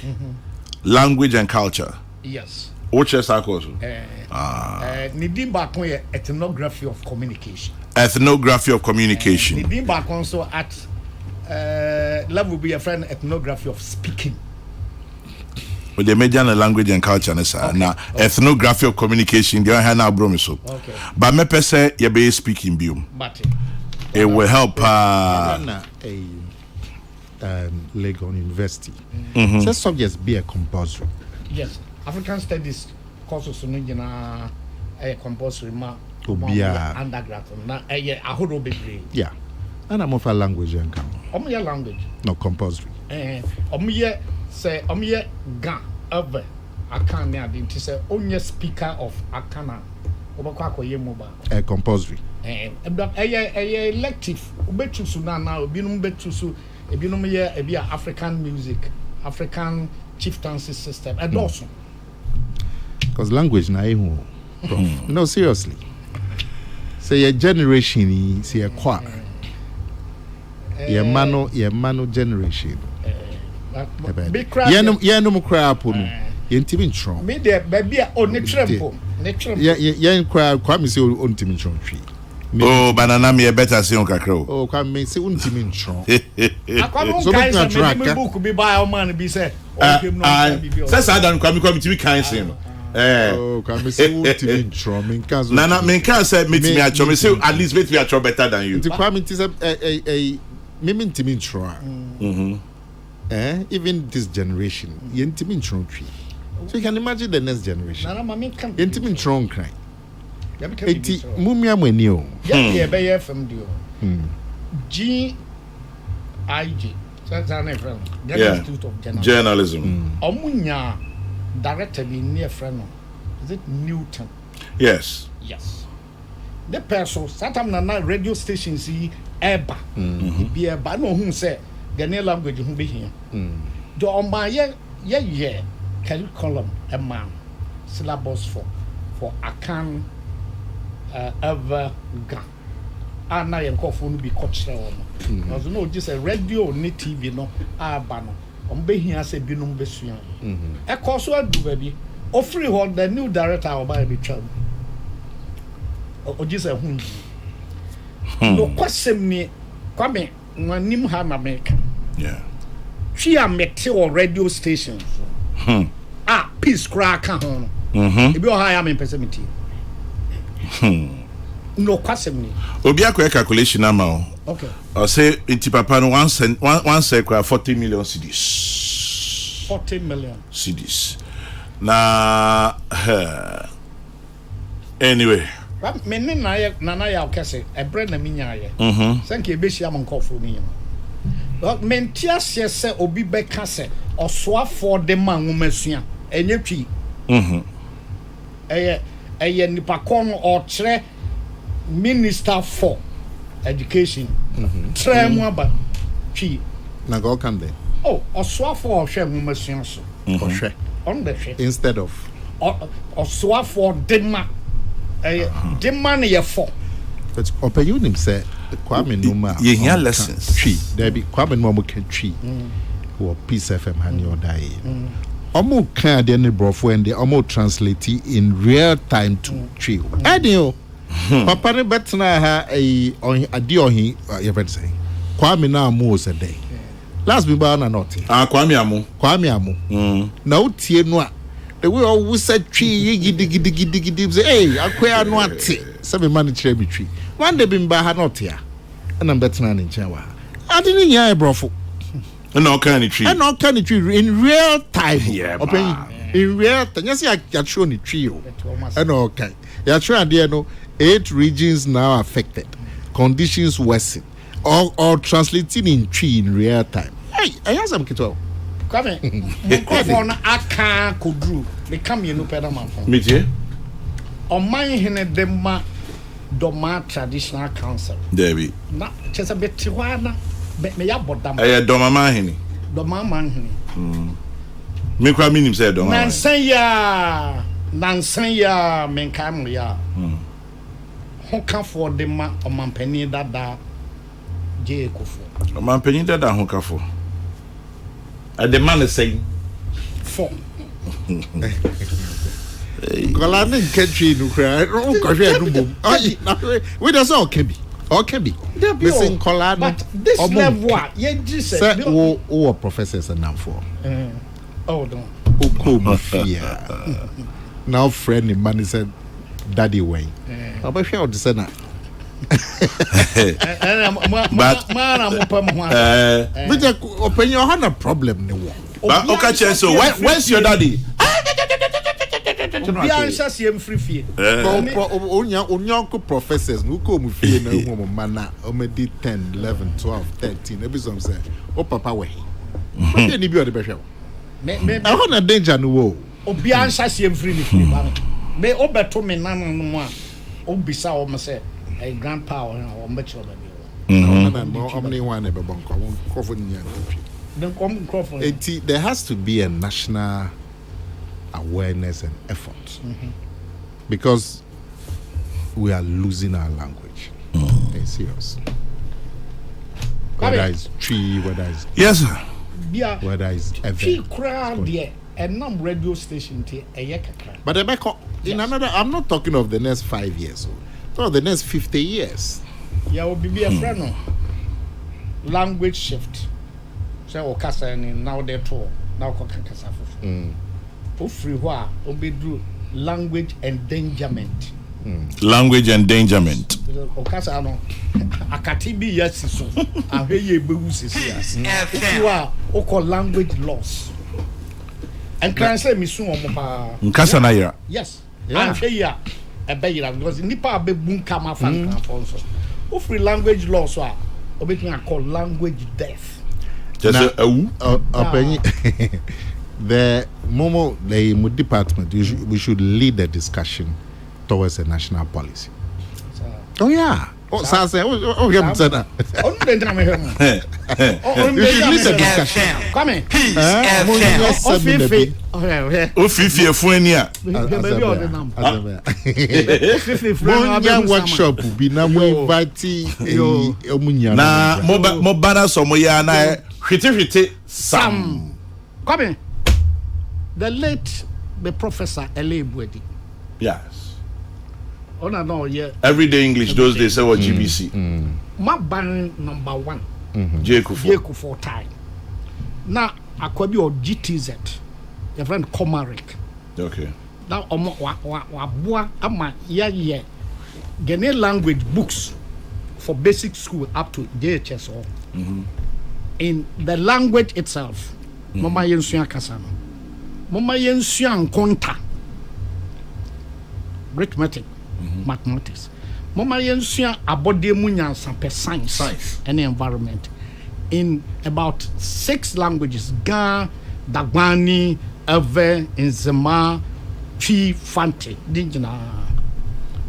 language and culture. Yes. Which is our course? Nidim back on ethnography of communication. Ethnography of communication. Nidim back also at level be a friend ethnography of speaking. With the major language and culture, now ethnography of communication. They are now bromiso. Okay. But me per se, you be speaking biom. But it will help. Legon University. So subjects be a compulsory. Yes, African Studies courses no gina a compulsory ma undergrad na ahodo bebre. Yeah. And I'm of a language and come. Language. No compulsory. Say ga over akan na dey say onye speaker of akana obakwa akoye mobile. Compulsory. Elective obetusu na obinum betusu ebinum ye ebia African music, African chieftaincy system and also because language na ehu prof. No, seriously, say your generation say a kwa your mano generation yenum kra po no yentimi ntron me de baby o ne trempo yen kra kwa me say ontimi ntron twi. Oh, banana me better say on kakro. Oh, can me say untimi ntron. So me book be buy o man be say say say dan kwa me timi kan say no. Oh, can me say untimi ntron me kan so. Na me kan say me timi acho me say at least me timi acho better than you. Nti kwa me ti say me ntimi ntron. Even this generation yentimi ntron twi. So you can imagine the next generation. Na ma me kan yentimi ntron kran. Eti mumia mweni o. Yeah, be FM dio. GIG. That's an friend. Institute of Journalism. Omunya director be near friend. Is it Newton? Yes. Yes. The person satam na radio station see eba. Be eba no hu say Ghanaian language hu be here. Do on my yeah curriculum a man syllabus for Akan ever ga ana yen kofo no bi kochre wo no no no just a radio ni TV no aba no ombehia se binum besua e koso adu ba bi ofri ho the new director oba bi twa o just a hun no kwasem ni kwame wanim ha na make yeah twi a mete o radio stations peace crack ho no e bi o ha ya me pesemiti no kwasem ni obi akwa calculation ama o okay o say inti papa no one say 40 million cedis 40 million cedis na anyway me ne na ya okese ebre na minya ye sanke e be hia man kofo ni but mentia se obi be ka se osoafo de man nwumasua enye twi eye nipa kon o kire minister for education trem aba twi na go kan de osoafo o hwe nwumasua so o hwe on the hwe instead of osoafo dema dema ne ye for but open him say Kwame Numa ye hear lessons twi there be Kwame Numa can twi or Peace FM hani odai omo kan de ne brofo and omo translate in real time to twi adio papa ne betna ha adi ohi you better say Kwame na amu se dey last be ba na not Kwame amu na utie no a the way always said twi gidi say hey akwea no ate se be man kire bi twi one day bimba ha not ya and I'm betting on in Chawa. I didn't hear a brofo. And all kind of tree. And all kind of tree in real time. Yeah, in real time. Yes, I got shown the trio. And okay. Yeah, sure, dear no. 8 regions now affected. Conditions worsen. Or translating in tree in real time. Hey, I have some kito. Come on, I can't could do. They come you no pedal man. Me too. On my hene dema Doma Traditional Council. Debbie. Na chesa betiwana me ya bodam. Doma Mahini. Doma Mahini. Me kwa minim say Doma. Nansanya menkam ya. Ho ka for de ma omampani dada je ekofo. Omampani dada ho ka for. The man is saying 4. Kola ne nketwi no kra o kohwe adubom we dey say okay be listen kola but this level ye say wo professors and now for oh don't o fear now friend the man said daddy way obehwe o de say na but man am upam ho but opinion had a problem ne wo but okay so where's your daddy Bianca CM free fee. Onyanko professors no come fee na hu mana o me di 10 11 12 13 e be some say o papa we but ni bi o de behwe me I want a danger no wo Bianca CM free fee ba me o beto me nanu no a o bisa o me say a grandpa o me chiro ba bi o omni one e be bon ko fo nya there has to be a national awareness and effort because we are losing our language. It's serious. Whether it's tree, whether it's yes, sir. Whether it's tree crowd there and no radio station but in another, I'm not talking of the next 5 years, no, the next 50 years. Yeah, will be a friend. Language shift. So Okasa and now they're told now Kokakasa. Free wa obedu language endangerment. Language endangerment. Okasa no akatibi yasiso ahweye bewu sisi ya. Oko language loss. And can say me soon omopa. Nkasa na yira. Yes. Ahweya ebeyira because nipa abebun kama fan kan fonso. O free language loss so obetun call language death. Just the Momo, the department, we should lead the discussion towards a national policy. Oh yeah. Oh, Sasa. Oh, yeah, Mutana. You should lead the discussion. Come in. Ofifi efuenia. Monya workshop bi na mo invite omunya. Na mo bana somo ya na hwete sam. Come in. The late Professor L.A. Bwedi. Yes. Oh no, yeah. Everyday English those days say what GBC. My ban number 1. Jekufu for time. Now akwabi or GTZ. Your friend Komaric. Okay. Now wa ama ye Ghanaian language books for basic school up to JHS or in the language itself. Mama yensua kasano. Mama yensua nkonta. Arithmetic, mathematics. Mama yensua abode mu nyansa per science and environment in about 6 languages: Ga, Dagwani, Ewe, Nzema, Chi, Fante, Dingina.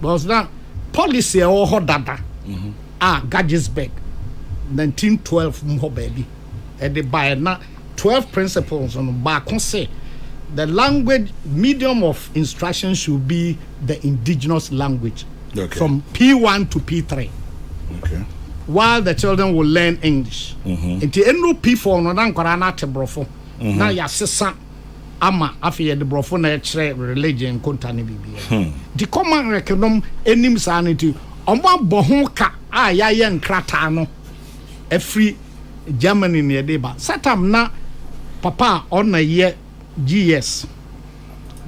Because that policy or dada Gadgesburg 1912 mho baby. And they buy na 12 principles on back say the language medium of instruction should be the indigenous language from P1 to P3. Okay. While the children will learn English. Into no P4 no dan kwara na tebrofo. Na ya sesa ama afi the brofo na chere religion kontane bibia. The common recognition enim sanity omo boho ka a ya ye nkrata no every Germany near deba. Satam na papa on a year GS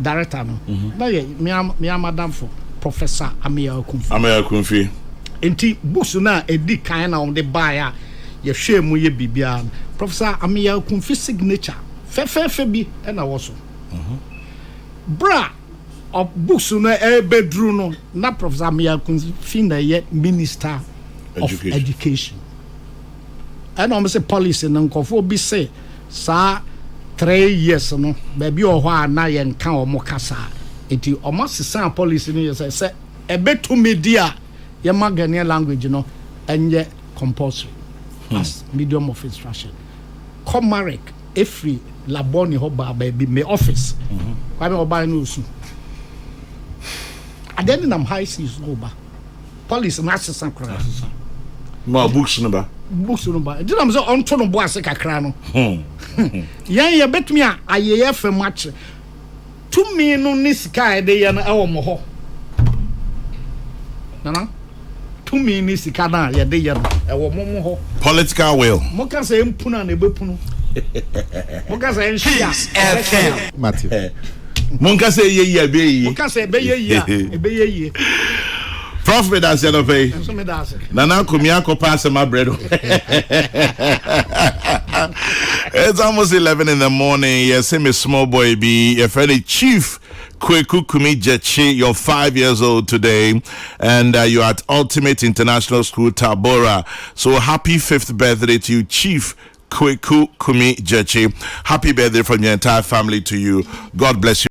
director no. Na ye me madam for Professor Amia Kunfi. Enti books na edi kan na on the buyer ye hwe mu ye bibia. Professor Amia Kunfi signature fe bi na wo so. Bra of books na e bedru no na Professor Amia Kunfi na ye minister of education. And I'm say policy no nkofo bi say sa 3 years no baby o ho na ye nka o mo kasa enti o mo sesa policy no say e betu media yɛma Ghanaian language no ɛnyɛ compulsory as medium of instruction. Comaric every laboni ho ba baby me office. Kwame oba no su. Adeni nam high seas no ba. Police na assistant kra. Ma books no ba. Books no ba. Di nam so onto no bo ase kakra no. Ye betumi a ayeye fam ache. Tumi no ni sika e de ye no e wo mo ho. Nana tumi ni sika na ye de ye no e wo mo ho. Political will. Mo ka say empuna na ebepunu. Mo ka say enhia. Matthew. Monka say ye be. Mo ka say be ye. Prophet as you know pay. So me da ase. Nana kumia ko pass my bread. It's almost 11 in the morning. Yes, me small boy be your friend Chief Kokrokoo Jeche. You're 5 years old today, and you're at Ultimate International School Tabora. So happy 5th birthday to you, Chief Kokrokoo Jeche. Happy birthday from your entire family to you. God bless you.